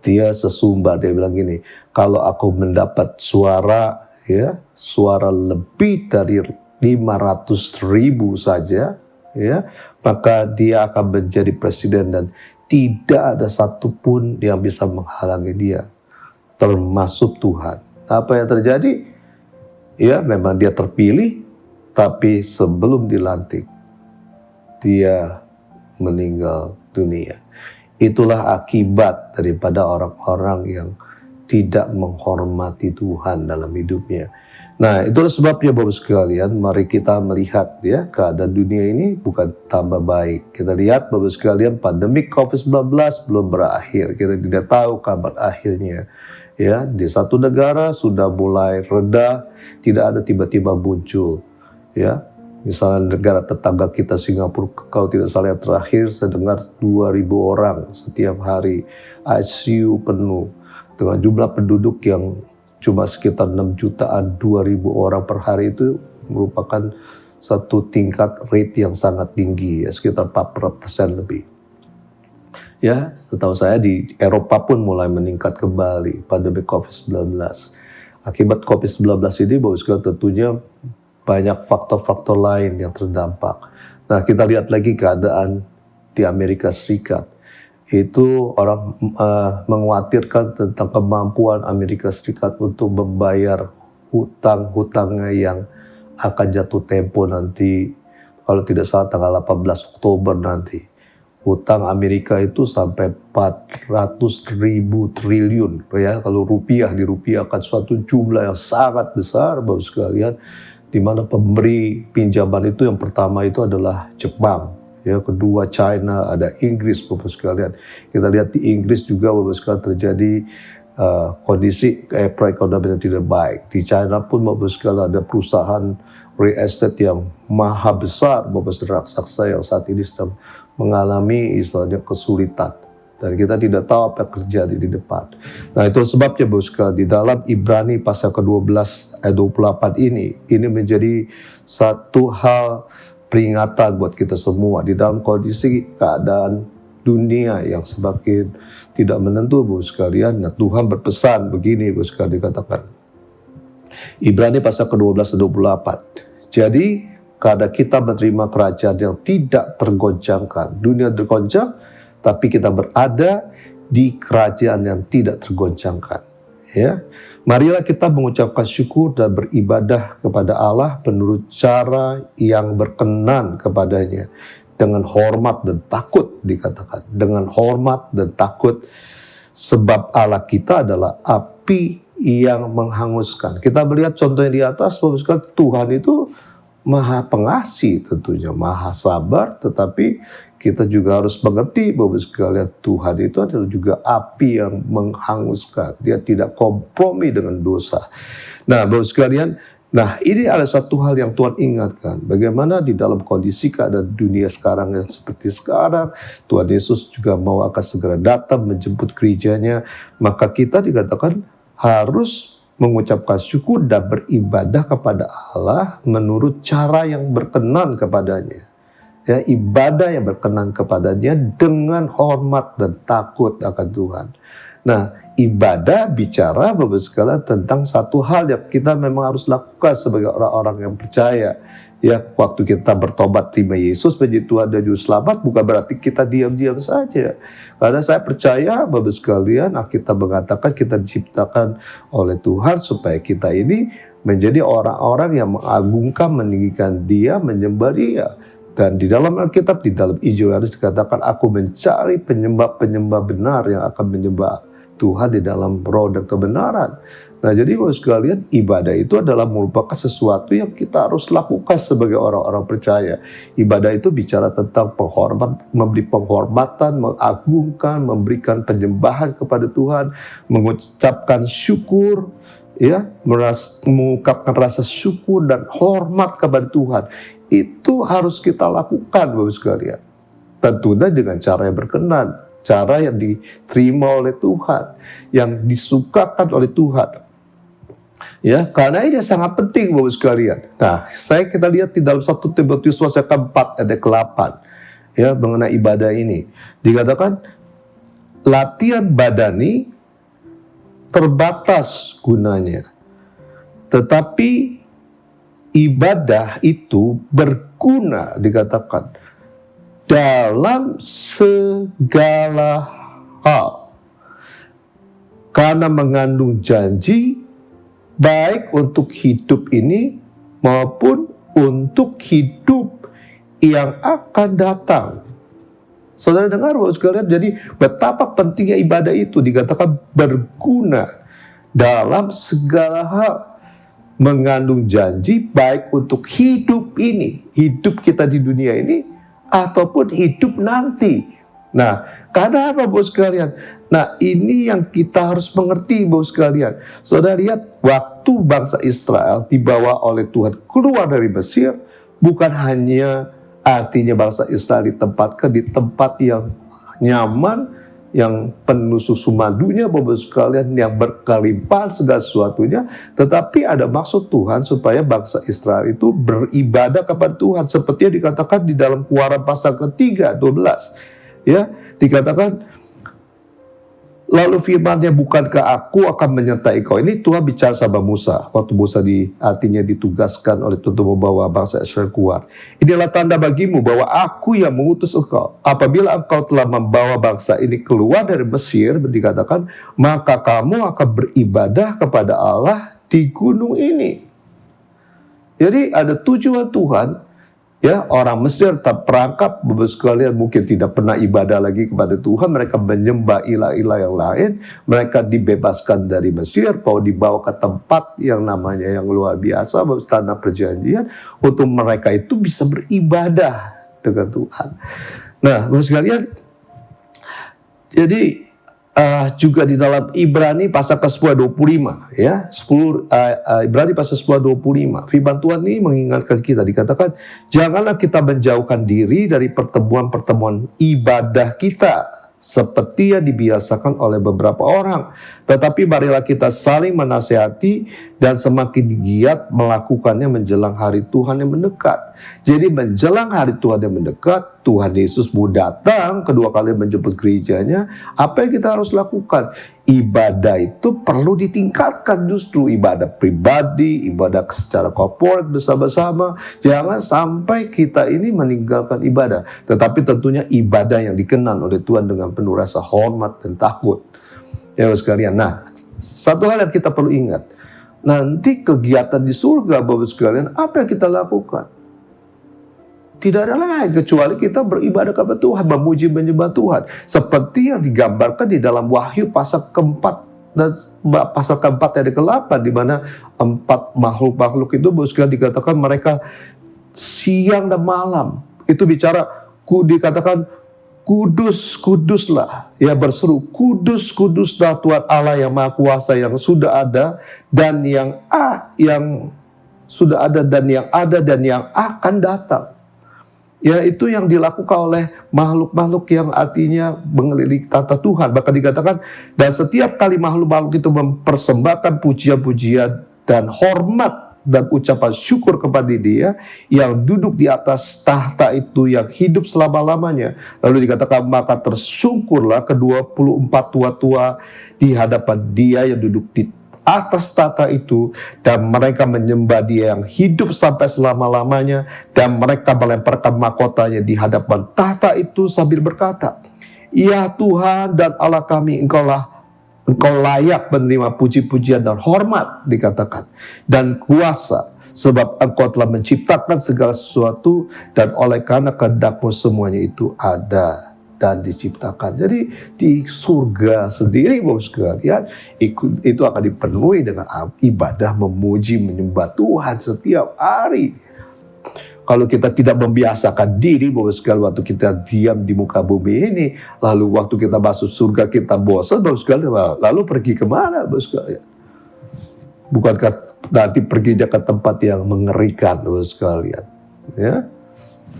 Dia sesumbar, dia bilang gini, kalau aku mendapat suara, ya, suara lebih dari 500.000 saja, ya, maka dia akan menjadi presiden dan tidak ada satupun yang bisa menghalangi dia, termasuk Tuhan. Apa yang terjadi? Ya, memang dia terpilih, tapi sebelum dilantik, dia meninggal dunia. Itulah akibat daripada orang-orang yang tidak menghormati Tuhan dalam hidupnya. Nah, itulah sebabnya Bapak sekalian, mari kita melihat, ya, keadaan dunia ini bukan tambah baik. Kita lihat Bapak sekalian, pandemi COVID-19 belum berakhir. Kita tidak tahu kabar akhirnya. Ya, di satu negara sudah mulai reda, tidak ada tiba-tiba muncul. Ya, misalnya negara tetangga kita Singapura, kalau tidak salah terakhir saya dengar 2.000 orang setiap hari, ICU penuh dengan jumlah penduduk yang cuma sekitar 6 jutaan, 2.000 orang per hari. Itu merupakan satu tingkat rate yang sangat tinggi, ya, sekitar 40% lebih. Ya, setahu saya di Eropa pun mulai meningkat kembali pandemi COVID-19. Akibat COVID-19 ini Bapak sekalian tentunya banyak faktor-faktor lain yang terdampak. Nah, kita lihat lagi keadaan di Amerika Serikat. Itu orang mengkhawatirkan tentang kemampuan Amerika Serikat untuk membayar hutang-hutangnya yang akan jatuh tempo nanti, kalau tidak salah tanggal 18 Oktober nanti. Hutang Amerika itu sampai 400.000 triliun, ya, kalau rupiah dirupiahkan suatu jumlah yang sangat besar Bapak sekalian, di mana pemberi pinjaman itu yang pertama itu adalah Jepang. Ya, kedua China, ada Inggris Bapak sekalian. Kita lihat di Inggris juga Bapak sekalian terjadi kondisi perekonomian yang tidak baik. Di China pun Bapak sekalian ada perusahaan real estate yang maha besar Bapak saudara raksasa yang saat ini sedang mengalami istilahnya kesulitan. Dan kita tidak tahu apa yang terjadi di depan. Nah, itu sebabnya Bapak sekalian, di dalam Ibrani pasal ke-12 ayat 28 ini menjadi satu hal peringatan buat kita semua. Di dalam kondisi keadaan dunia yang semakin tidak menentu Bapak sekalian. Nah, Tuhan berpesan begini Bapak sekalian, dikatakan. Ibrani pasal ke-12 ayat 28. Jadi, karena kita menerima kerajaan yang tidak tergoncangkan. Dunia tergoncang, tapi kita berada di kerajaan yang tidak tergoncangkan. Ya, marilah kita mengucapkan syukur dan beribadah kepada Allah menurut cara yang berkenan kepadanya, dengan hormat dan takut, dikatakan dengan hormat dan takut, sebab Allah kita adalah api yang menghanguskan. Kita melihat contohnya di atas, Tuhan itu Maha pengasih, tentunya Maha sabar, tetapi kita juga harus mengerti Bapak sekalian, Tuhan itu adalah juga api yang menghanguskan. Dia tidak kompromi dengan dosa. Nah Bapak sekalian, ini ada satu hal yang Tuhan ingatkan. Bagaimana di dalam kondisi keadaan dunia sekarang yang seperti sekarang, Tuhan Yesus juga mau akan segera datang menjemput gerejanya. Maka kita dikatakan harus mengucapkan syukur dan beribadah kepada Allah menurut cara yang berkenan kepadanya. Ya, ibadah yang berkenan kepadanya dengan hormat dan takut akan Tuhan. Nah, ibadah bicara Bapak sekalian tentang satu hal yang kita memang harus lakukan sebagai orang-orang yang percaya. Ya, waktu kita bertobat terima Yesus menjadi Tuhan dan Juru Selamat, bukan berarti kita diam-diam saja. Karena saya percaya Bapak sekalian, Alkitab mengatakan kita diciptakan oleh Tuhan supaya kita ini menjadi orang-orang yang mengagungkan, meninggikan Dia, menyembah Dia. Dan di dalam Alkitab, di dalam Injil Yohanes dikatakan, aku mencari penyembah-penyembah benar yang akan menyembah Tuhan di dalam roh dan kebenaran. Nah, jadi Bapak sekalian, ibadah itu adalah merupakan sesuatu yang kita harus lakukan sebagai orang-orang percaya. Ibadah itu bicara tentang memberi penghormatan, mengagungkan, memberikan penyembahan kepada Tuhan, mengucapkan syukur, ya, mengungkapkan rasa syukur dan hormat kepada Tuhan. Itu harus kita lakukan Bapak sekalian. Tentunya dengan cara yang berkenan, cara yang diterima oleh Tuhan, yang disukakan oleh Tuhan. Ya, karena ini sangat penting Bapak sekalian. Nah, kita lihat di dalam 1 Timotius pasal ke-4 ayat ke-8, ya, mengenai ibadah ini. Dikatakan latihan badani terbatas gunanya, tetapi ibadah itu berguna, dikatakan, dalam segala hal, karena mengandung janji baik untuk hidup ini maupun untuk hidup yang akan datang. Saudara dengar Bapak sekalian, jadi betapa pentingnya ibadah itu, dikatakan berguna dalam segala hal, mengandung janji baik untuk hidup ini, hidup kita di dunia ini, ataupun hidup nanti. Nah, karena apa Bapak sekalian? Nah, ini yang kita harus mengerti Bapak sekalian. Saudara lihat, waktu bangsa Israel dibawa oleh Tuhan keluar dari Mesir, bukan hanya artinya bangsa Israel ditempatkan di tempat yang nyaman, yang penuh susu madunya Bapak sekalian, yang berkelimpahan segala sesuatunya, tetapi ada maksud Tuhan supaya bangsa Israel itu beribadah kepada Tuhan, seperti yang dikatakan di dalam Keluaran pasal ke-3 12, ya, dikatakan lalu firman-Nya, bukankah aku akan menyertai kau. Ini Tuhan bicara sama Musa waktu Musa artinya ditugaskan oleh Tuhan membawa bangsa Israel keluar. Inilah tanda bagimu bahwa aku yang mengutus engkau. Apabila engkau telah membawa bangsa ini keluar dari Mesir, dikatakan, maka kamu akan beribadah kepada Allah di gunung ini. Jadi ada tujuan Tuhan. Ya, orang Mesir terperangkap, Bapak sekalian, mungkin tidak pernah ibadah lagi kepada Tuhan. Mereka menyembah ilah-ilah yang lain. Mereka dibebaskan dari Mesir, mau dibawa ke tempat yang namanya yang luar biasa, tanah perjanjian, untuk mereka itu bisa beribadah dengan Tuhan. Nah, Bapak sekalian, jadi juga di dalam Ibrani pasal ke-10 25, ya, Ibrani pasal 10 25, firman Tuhan ini mengingatkan kita, dikatakan, janganlah kita menjauhkan diri dari pertemuan-pertemuan ibadah kita seperti yang dibiasakan oleh beberapa orang. Tetapi marilah kita saling menasihati dan semakin giat melakukannya menjelang hari Tuhan yang mendekat. Jadi menjelang hari Tuhan yang mendekat, Tuhan Yesus mau datang kedua kali menjemput gerejanya. Apa yang kita harus lakukan? Ibadah itu perlu ditingkatkan, justru ibadah pribadi, ibadah secara corporate bersama-sama. Jangan sampai kita ini meninggalkan ibadah. Tetapi tentunya ibadah yang dikenan oleh Tuhan dengan penuh rasa hormat dan takut. Ya sekalian. Nah, satu hal yang kita perlu ingat. Nanti kegiatan di surga, Bapak sekalian, apa yang kita lakukan? Tidak ada lain kecuali kita beribadah kepada Tuhan, memuji menyembah Tuhan. Seperti yang digambarkan di dalam Wahyu pasal keempat dan pasal keempat ayat ke-8, di mana 4 makhluk-makhluk itu sekalian dikatakan mereka siang dan malam itu bicara, dikatakan kudus, kuduslah, ya berseru, kudus, kuduslah Tuhan Allah yang Maha Kuasa yang sudah ada dan yang sudah ada dan yang ada dan yang akan datang. Ya, itu yang dilakukan oleh makhluk-makhluk yang artinya mengelilingi tata Tuhan. Bahkan dikatakan, dan setiap kali makhluk-makhluk itu mempersembahkan pujian-pujian dan hormat dan ucapan syukur kepada Dia yang duduk di atas tahta itu yang hidup selama-lamanya. Lalu dikatakan, maka tersungkurlah ke-24 tua-tua di hadapan Dia yang duduk di atas tahta itu, dan mereka menyembah Dia yang hidup sampai selama-lamanya, dan mereka melemparkan mahkotanya di hadapan tahta itu sambil berkata, ya Tuhan dan Allah kami, Engkau layak menerima puji-pujian dan hormat, dikatakan, dan kuasa, sebab Engkau telah menciptakan segala sesuatu, dan oleh karena kehendak-Mu semuanya itu ada dan diciptakan. Jadi di surga sendiri, Bapak sekalian, itu akan dipenuhi dengan ibadah memuji menyembah Tuhan setiap hari. Kalau kita tidak membiasakan diri, Bapak sekalian, waktu kita diam di muka bumi ini, lalu waktu kita masuk surga kita bosan, Bapak sekalian, lalu pergi kemana, Bapak sekalian? Bukankah nanti perginya ke tempat yang mengerikan, Bapak sekalian? Ya.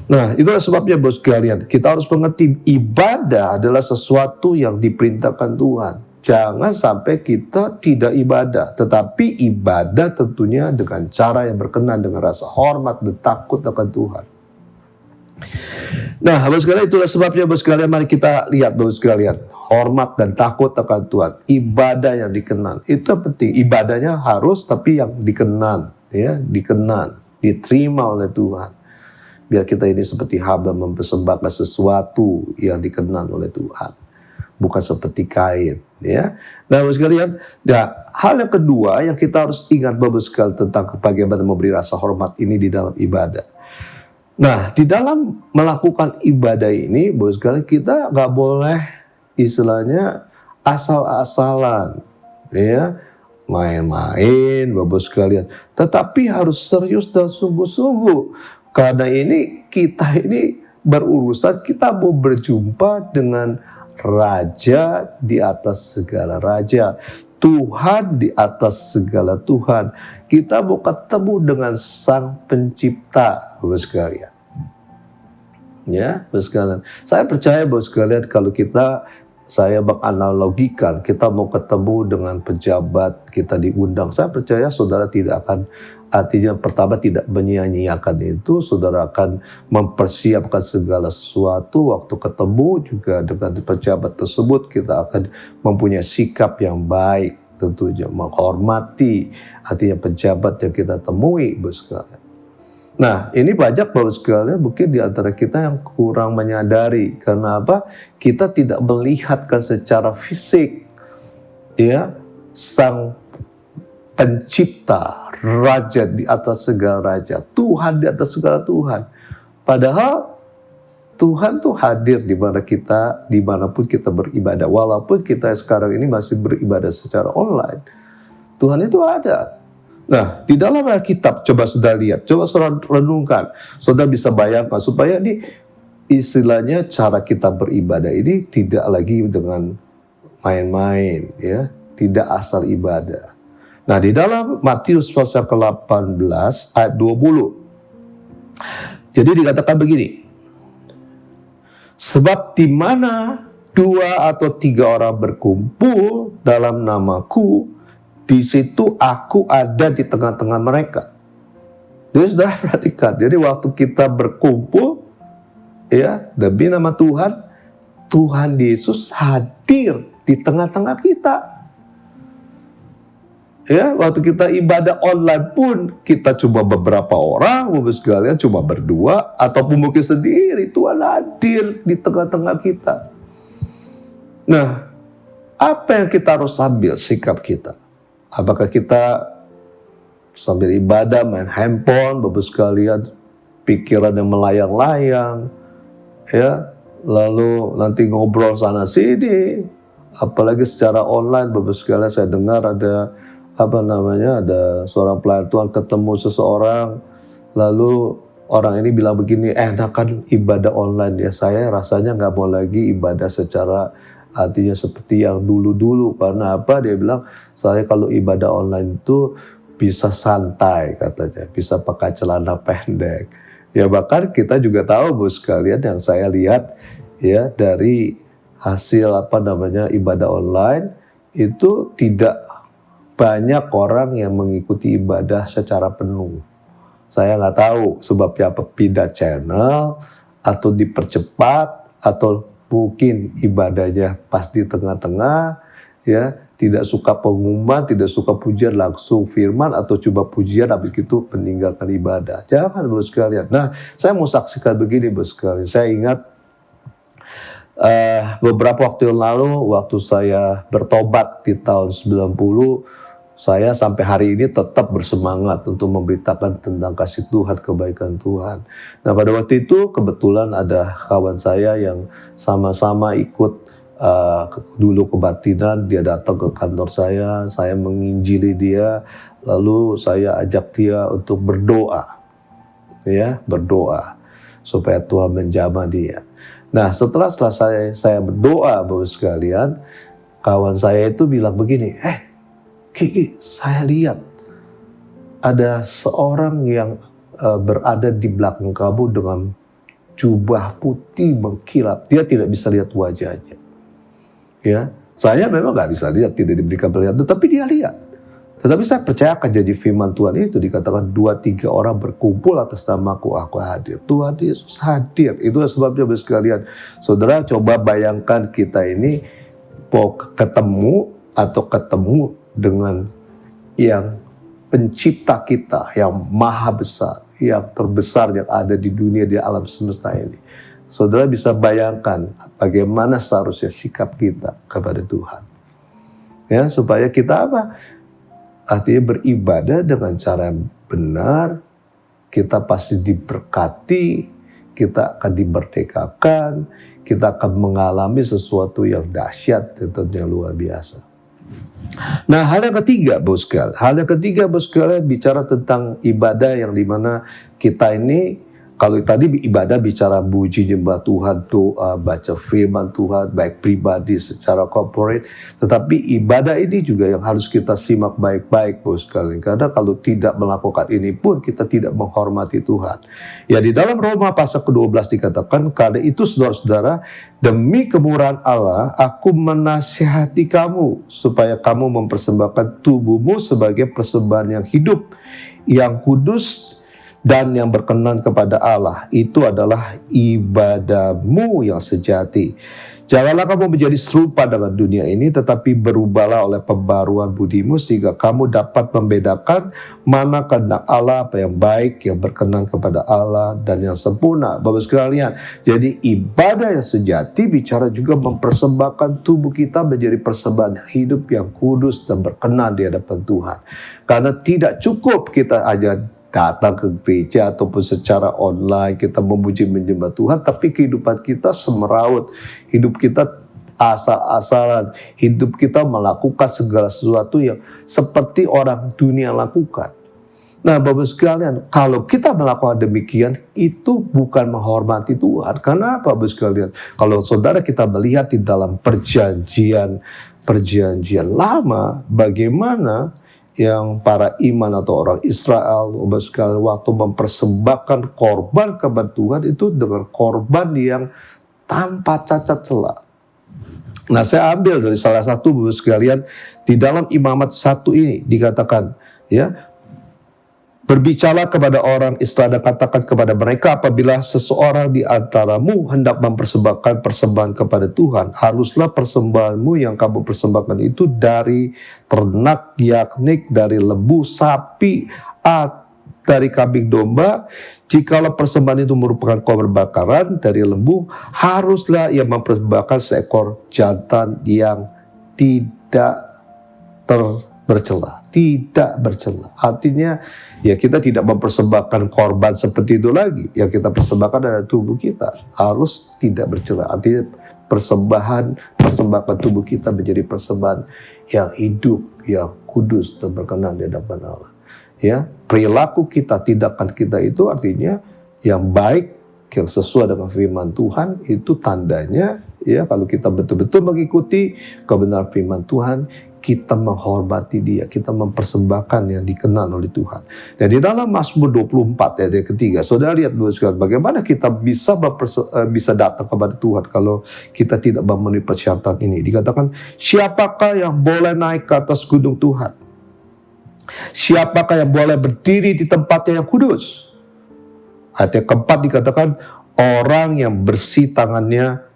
Nah, itulah sebabnya, Bapak sekalian, kita harus mengerti ibadah adalah sesuatu yang diperintahkan Tuhan. Jangan sampai kita tidak ibadah, tetapi ibadah tentunya dengan cara yang berkenan, dengan rasa hormat dan takut akan Tuhan. Nah, Bapak sekalian, itulah sebabnya, Bapak sekalian, mari kita lihat, Bapak sekalian, hormat dan takut akan Tuhan, ibadah yang dikenan, itu penting. Ibadahnya harus, tapi yang dikenan, ya, dikenan, diterima oleh Tuhan. Biar kita ini seperti hamba mempersembahkan sesuatu yang dikenan oleh Tuhan, bukan seperti kain, ya. Nah, Bapak sekalian, hal yang kedua yang kita harus ingat, Bapak sekalian, tentang bagaimana memberi rasa hormat ini di dalam ibadah. Nah, di dalam melakukan ibadah ini, Bapak sekalian, kita nggak boleh istilahnya asal-asalan, ya, main-main, Bapak sekalian. Tetapi harus serius dan sungguh-sungguh. Karena ini kita ini berurusan, kita mau berjumpa dengan Raja di atas segala raja, Tuhan di atas segala Tuhan. Kita mau ketemu dengan Sang Pencipta, Bapak sekalian. Ya, Bapak sekalian. Saya percaya, Bapak sekalian, kalau saya menganalogikan, kita mau ketemu dengan pejabat, kita diundang. Saya percaya saudara tidak akan, artinya pertama tidak menyia-nyiakan itu, saudara akan mempersiapkan segala sesuatu. Waktu ketemu juga dengan pejabat tersebut, kita akan mempunyai sikap yang baik, tentunya menghormati, artinya pejabat yang kita temui, Bapak sekalian. Nah, ini banyak, Bapak sekalian, mungkin di antara kita yang kurang menyadari. Karena apa? Kita tidak melihatkan secara fisik, ya, Sang Pencipta, Raja di atas segala raja, Tuhan di atas segala Tuhan. Padahal Tuhan tuh hadir di mana kita, dimanapun kita beribadah. Walaupun kita sekarang ini masih beribadah secara online, Tuhan itu ada. Nah, di dalam Alkitab, coba saudara lihat, coba saudara renungkan, saudara bisa bayangkan supaya ini istilahnya cara kita beribadah ini tidak lagi dengan main-main, ya, tidak asal ibadah. Nah, di dalam Matius pasal ke-18 ayat 20, jadi dikatakan begini, sebab di mana 2 atau 3 orang berkumpul dalam namaku, di situ aku ada di tengah-tengah mereka. Jadi saudara perhatikan, jadi waktu kita berkumpul ya demi nama Tuhan, Tuhan Yesus hadir di tengah-tengah kita. Ya, waktu kita ibadah online pun kita cuma beberapa orang, Bapak sekalian cuma berdua ataupun mungkin sendiri, Tuhan hadir di tengah-tengah kita. Nah, apa yang kita harus ambil sikap kita? Apakah kita sambil ibadah main handphone, Bapak sekalian, pikiran yang melayang-layang, ya, lalu nanti ngobrol sana sini, apalagi secara online, Bapak sekalian, saya dengar ada ada seorang pelayan Tuhan ketemu seseorang, lalu orang ini bilang begini, enakan ibadah online ya, saya rasanya nggak mau lagi ibadah secara artinya seperti yang dulu-dulu. Karena apa? Dia bilang, saya kalau ibadah online itu bisa santai katanya, bisa pakai celana pendek. Ya bahkan kita juga tahu bos sekalian, yang saya lihat ya dari hasil ibadah online itu tidak banyak orang yang mengikuti ibadah secara penuh. Saya nggak tahu sebabnya apa, pindah channel atau dipercepat atau mungkin ibadahnya pas di tengah-tengah ya, tidak suka pengumuman, tidak suka pujian, langsung firman atau coba pujian habis itu meninggalkan ibadah. Jangan bos sekalian. Nah, saya mau saksikan begini bos sekalian. Saya ingat beberapa waktu yang lalu waktu saya bertobat di tahun 90, saya sampai hari ini tetap bersemangat untuk memberitakan tentang kasih Tuhan, kebaikan Tuhan. Nah pada waktu itu kebetulan ada kawan saya yang sama-sama ikut dulu kebatinan. Dia datang ke kantor saya menginjili dia, lalu saya ajak dia untuk berdoa. Ya, berdoa supaya Tuhan menjamah dia. Nah setelah saya berdoa Bapak sekalian, kawan saya itu bilang begini, Kiki, saya lihat ada seorang yang berada di belakang kamu dengan jubah putih mengkilap. Dia tidak bisa lihat wajahnya. Ya, saya memang nggak bisa lihat, tidak diberikan penglihatan, tapi dia lihat. Tetapi saya percaya akan jadi firman Tuhan itu dikatakan 2-3 orang berkumpul atas namaku, aku hadir. Tuhan Yesus hadir. Itulah sebabnya Bapak sekalian, saudara coba bayangkan kita ini mau ketemu dengan yang pencipta kita, yang maha besar, yang terbesar yang ada di dunia, di alam semesta ini. Saudara bisa bayangkan bagaimana seharusnya sikap kita kepada Tuhan. Ya, supaya kita artinya beribadah dengan cara yang benar, kita pasti diberkati, kita akan dimerdekakan, kita akan mengalami sesuatu yang dahsyat, yang luar biasa. Nah, hal yang ketiga bos sekalian, bicara tentang ibadah yang dimana kita ini, kalau tadi ibadah bicara puji nyembah Tuhan, doa, baca firman Tuhan, baik pribadi secara corporate, tetapi ibadah ini juga yang harus kita simak baik-baik bos sekalian, karena kalau tidak melakukan ini pun kita tidak menghormati Tuhan. Ya di dalam Roma pasal ke-12 dikatakan, karena itu saudara-saudara, demi kemurahan Allah, aku menasihati kamu supaya kamu mempersembahkan tubuhmu sebagai persembahan yang hidup, yang kudus, dan yang berkenan kepada Allah. Itu adalah ibadahmu yang sejati. Janganlah kamu menjadi serupa dengan dunia ini, tetapi berubahlah oleh pembaruan budimu, sehingga kamu dapat membedakan mana kehendak Allah, apa yang baik, yang berkenan kepada Allah, dan yang sempurna. Bapak sekalian, jadi ibadah yang sejati bicara juga mempersembahkan tubuh kita menjadi persembahan yang hidup, yang kudus, dan berkenan di hadapan Tuhan. Karena tidak cukup kita aja datang ke gereja ataupun secara online kita memuji menyembah Tuhan, tapi kehidupan kita semeraut, hidup kita asal-asalan, hidup kita melakukan segala sesuatu yang seperti orang dunia lakukan. Nah Bapak sekalian, kalau kita melakukan demikian, itu bukan menghormati Tuhan. Karena apa Bapak sekalian? Kalau saudara kita melihat di dalam perjanjian lama, bagaimana yang para iman atau orang Israel waktu mempersembahkan korban kepada Tuhan itu dengan korban yang tanpa cacat celah. Nah, saya ambil dari salah satu Bapak sekalian di dalam Imamat 1 ini dikatakan, ya, berbicara kepada orang Israel dan katakan kepada mereka, apabila seseorang di antaramu hendak mempersembahkan persembahan kepada Tuhan, haruslah persembahanmu yang kamu persembahkan itu dari ternak, yakni dari lembu, sapi, dari kambing domba. Jikalau persembahan itu merupakan korban bakaran dari lembu, haruslah ia mempersembahkan seekor jantan yang tidak bercela, tidak bercela. Artinya, ya, kita tidak mempersembahkan korban seperti itu lagi. Yang kita persembahkan adalah tubuh kita, harus tidak bercela. Artinya persembahan tubuh kita menjadi persembahan yang hidup, yang kudus dan berkenan di hadapan Allah. Ya, perilaku kita, tindakan kita itu artinya yang baik, yang sesuai dengan firman Tuhan. Itu tandanya, ya, kalau kita betul-betul mengikuti kebenaran firman Tuhan, kita menghormati Dia, kita mempersembahkan yang dikenal oleh Tuhan. Dan di dalam Mazmur 24 ayat yang ketiga, saudara lihat dulu sekali, bagaimana kita bisa datang kepada Tuhan kalau kita tidak memenuhi persyaratan ini. Dikatakan, siapakah yang boleh naik ke atas gunung Tuhan? Siapakah yang boleh berdiri di tempatnya yang kudus? Ayat yang keempat dikatakan, orang yang bersih tangannya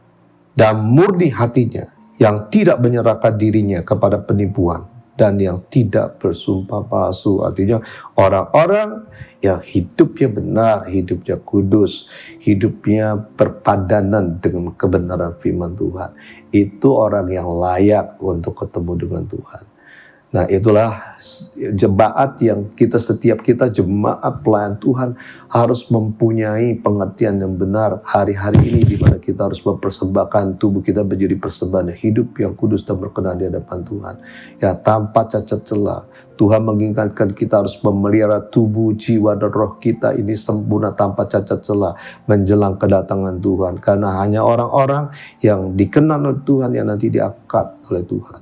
dan murni hatinya, yang tidak menyerahkan dirinya kepada penipuan, dan yang tidak bersumpah palsu. Artinya orang-orang yang hidupnya benar, hidupnya kudus, hidupnya berpadanan dengan kebenaran firman Tuhan. Itu orang yang layak untuk ketemu dengan Tuhan. Nah, itulah jemaat yang setiap kita jemaat pelayan Tuhan harus mempunyai pengertian yang benar hari-hari ini, di mana kita harus mempersembahkan tubuh kita menjadi persembahan hidup yang kudus dan berkenan di hadapan Tuhan. Ya, tanpa cacat celah. Tuhan mengingatkan kita harus memelihara tubuh, jiwa, dan roh kita ini sempurna tanpa cacat celah menjelang kedatangan Tuhan. Karena hanya orang-orang yang dikenal oleh Tuhan yang nanti diangkat oleh Tuhan.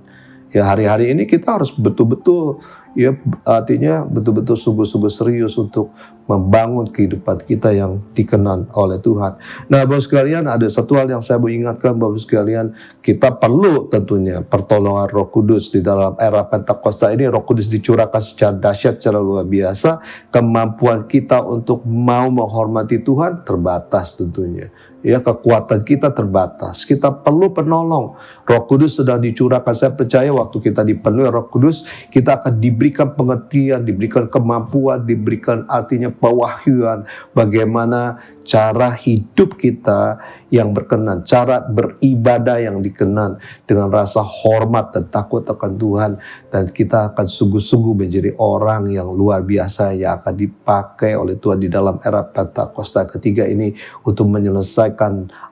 Ya, hari-hari ini kita harus betul-betul, ya, artinya betul-betul sungguh-sungguh serius untuk membangun kehidupan kita yang dikenal oleh Tuhan. Nah, Bapak sekalian, ada satu hal yang saya mau ingatkan Bapak sekalian, kita perlu tentunya pertolongan Roh Kudus di dalam era Pentakosta ini. Roh Kudus dicurahkan secara dahsyat, secara luar biasa. Kemampuan kita untuk mau menghormati Tuhan terbatas tentunya. Ya, kekuatan kita terbatas. Kita perlu penolong. Roh Kudus sedang dicurahkan. Saya percaya waktu kita dipenuhi Roh Kudus, kita akan diberikan pengertian, diberikan kemampuan, diberikan artinya pewahyuan bagaimana cara hidup kita yang berkenan, cara beribadah yang dikenan dengan rasa hormat dan takut akan Tuhan, dan kita akan sungguh-sungguh menjadi orang yang luar biasa yang akan dipakai oleh Tuhan di dalam era Pentakosta ketiga ini untuk menyelesaikan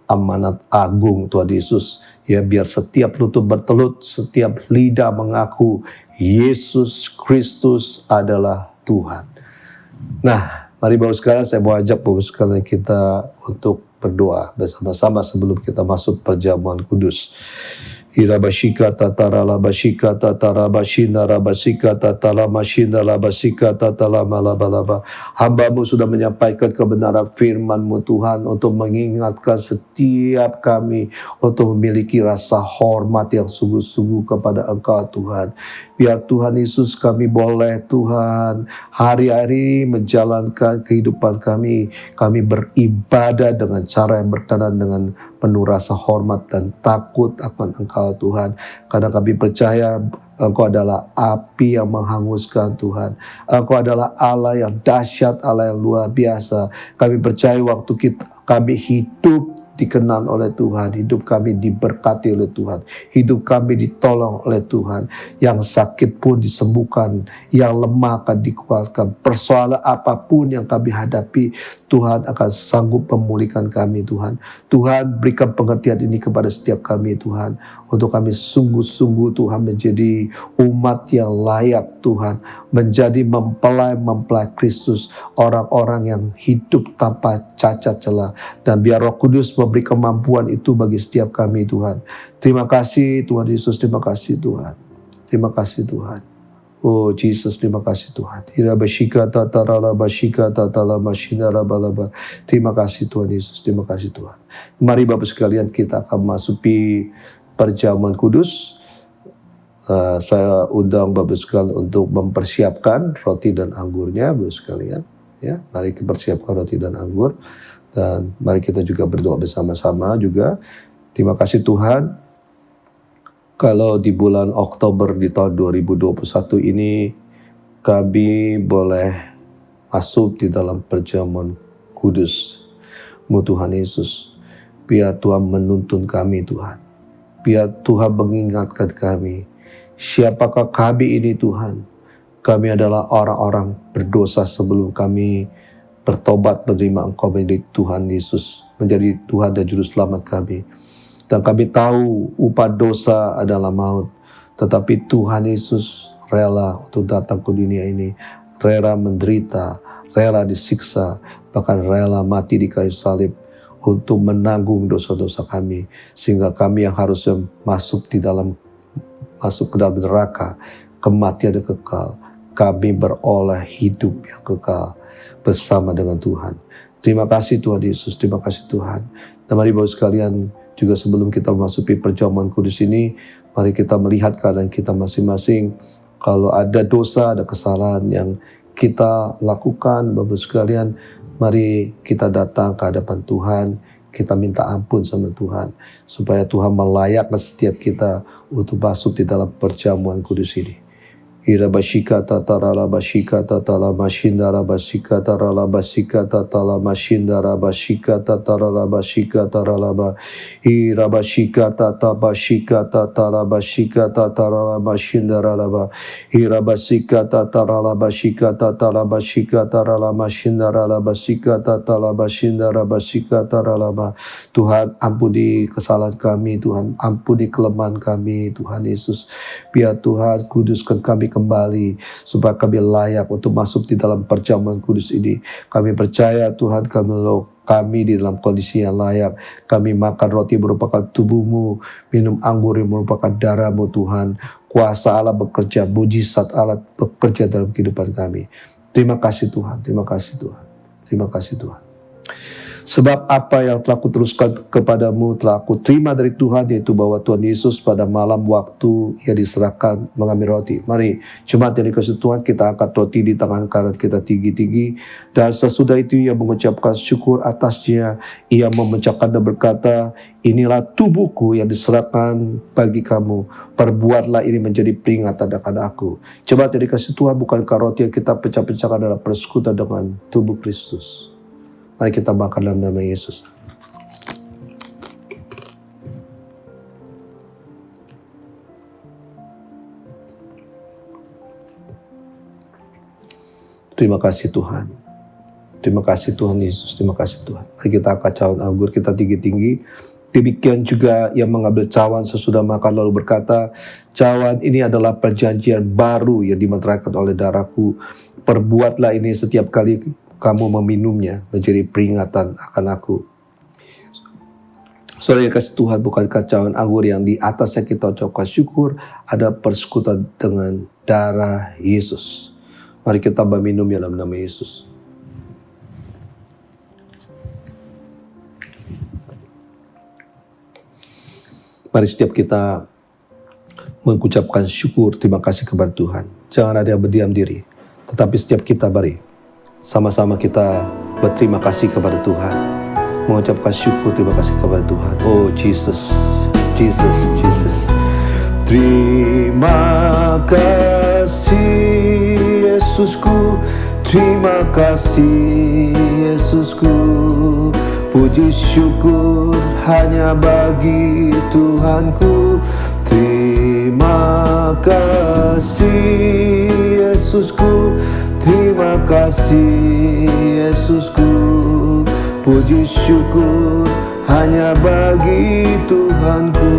amanat agung Tuhan Yesus. Ya, biar setiap lutut bertelut, setiap lidah mengaku Yesus Kristus adalah Tuhan. Nah, mari Bapak sekalian, saya mau ajak Bapak sekalian kita untuk berdoa bersama-sama sebelum kita masuk perjamuan kudus. Irabashika tatara labashika tatara bashina rabashika tatala mashina labashika tatala malabalaba. Hamba-Mu sudah menyampaikan kebenaran firman-Mu Tuhan, untuk mengingatkan setiap kami untuk memiliki rasa hormat yang sungguh-sungguh kepada Engkau Tuhan. Biar Tuhan Yesus kami boleh Tuhan hari-hari menjalankan kehidupan kami beribadah dengan cara yang berkenan, dengan penuh rasa hormat dan takut akan Engkau Tuhan. Karena kami percaya Engkau adalah api yang menghanguskan Tuhan. Engkau adalah Allah yang dahsyat, Allah yang luar biasa. Kami percaya waktu kami hidup dikenal oleh Tuhan, hidup kami diberkati oleh Tuhan, hidup kami ditolong oleh Tuhan. Yang sakit pun disembuhkan, yang lemah akan dikuatkan. Persoalan apapun yang kami hadapi, Tuhan akan sanggup memulihkan kami Tuhan. Tuhan, berikan pengertian ini kepada setiap kami Tuhan, untuk kami sungguh-sungguh Tuhan menjadi umat yang layak Tuhan, menjadi mempelai Kristus, orang-orang yang hidup tanpa cacat celah. Dan biar Roh Kudus memberi kemampuan itu bagi setiap kami Tuhan. Terima kasih Tuhan Yesus, terima kasih Tuhan. Terima kasih Tuhan. Oh Jesus, terima kasih Tuhan. Terima kasih Tuhan Yesus, terima kasih Tuhan. Mari Bapak sekalian, kita akan masuki perjamuan kudus. Saya undang Bapak sekalian untuk mempersiapkan roti dan anggurnya, Bapak sekalian. Ya, mari kita persiapkan roti dan anggur, dan mari kita juga berdoa bersama-sama juga. Terima kasih Tuhan, kalau di bulan Oktober di tahun 2021 ini kami boleh masuk di dalam perjamuan kudus. Tuhan Yesus, biar Tuhan menuntun kami Tuhan. Biar Tuhan mengingatkan kami, siapakah kami ini Tuhan. Kami adalah orang-orang berdosa sebelum kami bertobat menerima Engkau menjadi Tuhan Yesus, menjadi Tuhan dan Juru Selamat kami. Dan kami tahu upah dosa adalah maut, tetapi Tuhan Yesus rela untuk datang ke dunia ini, rela menderita, rela disiksa, bahkan rela mati di kayu salib untuk menanggung dosa-dosa kami, sehingga kami yang harusnya masuk ke dalam neraka, kematian yang kekal, kami beroleh hidup yang kekal bersama dengan Tuhan. Terima kasih Tuhan Yesus, terima kasih Tuhan. Dan mari Bapak sekalian, juga sebelum kita memasuki perjamuan kudus ini, mari kita melihat keadaan kita masing-masing. Kalau ada dosa, ada kesalahan yang kita lakukan, Bapak sekalian, mari kita datang ke hadapan Tuhan, kita minta ampun sama Tuhan, supaya Tuhan melayakkan setiap kita untuk masuk di dalam perjamuan kudus ini. Irabashika tatarala bashika tatala mashindara bashika tarala bashika tatala mashindara bashika tatarala bashika taralaba irabashika tatabashika tatala bashika tatarala mashindara laba irabashika tatarala bashika tatala bashika tarala mashindara laba bashika tatala bashindara bashika taralaba. Tuhan, ampuni kesalahan kami, Tuhan, ampuni kelemahan kami, Tuhan Yesus. Biar Tuhan kuduskan kami kembali, supaya kami layak untuk masuk di dalam perjamuan kudus ini. Kami percaya Tuhan, kami di dalam kondisi yang layak. Kami makan roti merupakan tubuh-Mu, minum anggur yang merupakan darah-Mu Tuhan. Kuasa Allah bekerja, mujizat Allah bekerja dalam kehidupan kami. Terima kasih Tuhan, terima kasih Tuhan, terima kasih Tuhan. Sebab apa yang telah kuteruskan kepadamu telah aku terima dari Tuhan, yaitu bahwa Tuhan Yesus pada malam waktu Ia diserahkan mengambil roti. Mari jemaat yang dikasihi Tuhan, kita angkat roti di tangan kanan kita tinggi-tinggi, dan sesudah itu Ia mengucapkan syukur atasnya. Ia memecahkan dan berkata, inilah tubuhku yang diserahkan bagi kamu, perbuatlah ini menjadi peringatan akan aku. Jemaat yang dikasihi Tuhan, bukankah roti yang kita pecah-pecahkan adalah persekutuan dengan tubuh Kristus? Mari kita makan dalam nama Yesus. Terima kasih Tuhan. Terima kasih Tuhan Yesus. Terima kasih Tuhan. Mari kita angkat cawan anggur kita tinggi-tinggi. Demikian juga Ia mengambil cawan sesudah makan lalu berkata, cawan ini adalah perjanjian baru yang dimeteraikan oleh darahku. Perbuatlah ini setiap kali kamu meminumnya menjadi peringatan akan aku. Saudara yang kasih Tuhan, bukankah cawan anggur yang di atasnya kita ucapkan syukur ada persekutuan dengan darah Yesus. Mari kita minum dalam nama Yesus. Mari setiap kita mengucapkan syukur, terima kasih kepada Tuhan. Jangan ada yang berdiam diri, tetapi setiap kita mari sama-sama kita berterima kasih kepada Tuhan, mengucapkan syukur, terima kasih kepada Tuhan. Oh Jesus, Jesus, Jesus. Terima kasih Yesusku, terima kasih Yesusku. Puji syukur hanya bagi Tuhanku. Terima kasih Yesusku, terima kasih Yesusku. Puji syukur hanya bagi Tuhanku.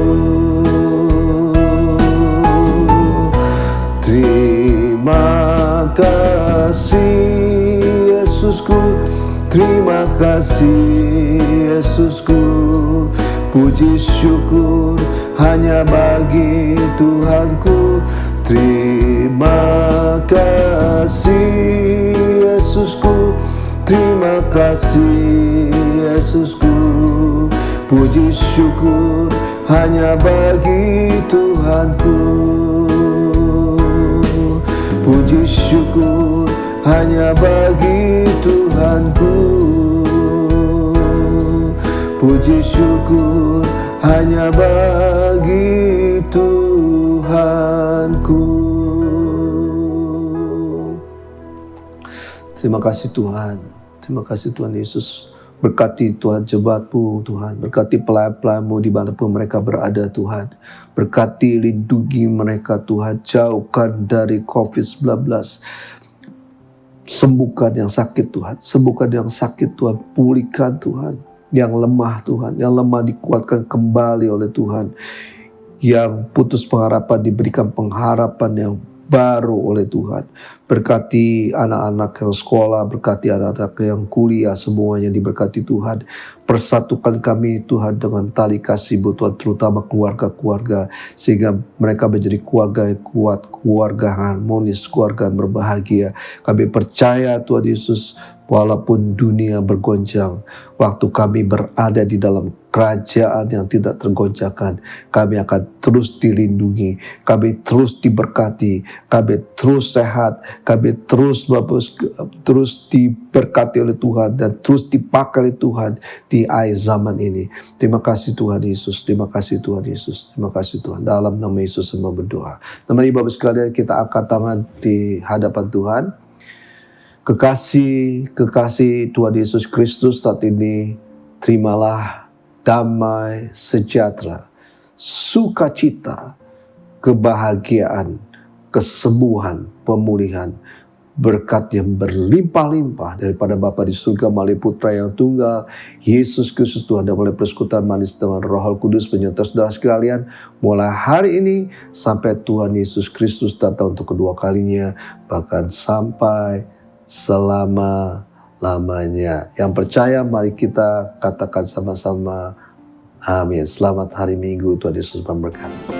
Terima kasih Yesusku, terima kasih Yesusku. Puji syukur hanya bagi Tuhanku. Terima kasih Yesusku, terima kasih Yesusku. Puji syukur hanya bagi Tuhanku. Puji syukur hanya bagi Tuhanku. Puji syukur hanya bagi Tuhanku. Terima kasih Tuhan. Terima kasih Tuhan Yesus. Berkati Tuhan jemaat-Mu Tuhan. Berkati pelayan-pelayan-Mu dimanapun mereka berada Tuhan. Berkati lindungi mereka Tuhan. Jauhkan dari COVID-19. Sembuhkan yang sakit Tuhan. Sembuhkan yang sakit Tuhan. Pulihkan Tuhan. Yang lemah Tuhan. Yang lemah dikuatkan kembali oleh Tuhan. Yang putus pengharapan diberikan pengharapan yang baru oleh Tuhan. Berkati anak-anak yang sekolah, berkati anak-anak yang kuliah, semuanya diberkati Tuhan. Persatukan kami Tuhan dengan tali kasih-Mu Tuhan, terutama keluarga-keluarga, sehingga mereka menjadi keluarga yang kuat, keluarga harmonis, keluarga yang berbahagia. Kami percaya Tuhan Yesus, walaupun dunia bergoncang, waktu kami berada di dalam kerajaan yang tidak tergoncangkan, kami akan terus dilindungi, kami terus diberkati, kami terus sehat, kami terus diberkati oleh Tuhan dan terus dipakai oleh Tuhan di akhir zaman ini. Terima kasih Tuhan Yesus, terima kasih Tuhan Yesus, terima kasih Tuhan. Dalam nama Yesus semua berdoa. Teman-teman Bapak sekalian, kita angkat tangan di hadapan Tuhan. Kekasih Tuhan Yesus Kristus saat ini, terimalah damai, sejahtera, sukacita, kebahagiaan, kesembuhan, pemulihan, berkat yang berlimpah-limpah daripada Bapa di surga melalui Putra yang tunggal, Yesus Kristus Tuhan, dan melalui persekutuan manis dengan Roh Kudus menyertai saudara sekalian, mulai hari ini sampai Tuhan Yesus Kristus datang untuk kedua kalinya, bahkan sampai selama-lamanya. Yang percaya, mari kita katakan sama-sama, amin. Selamat hari Minggu, Tuhan Yesus memberkati.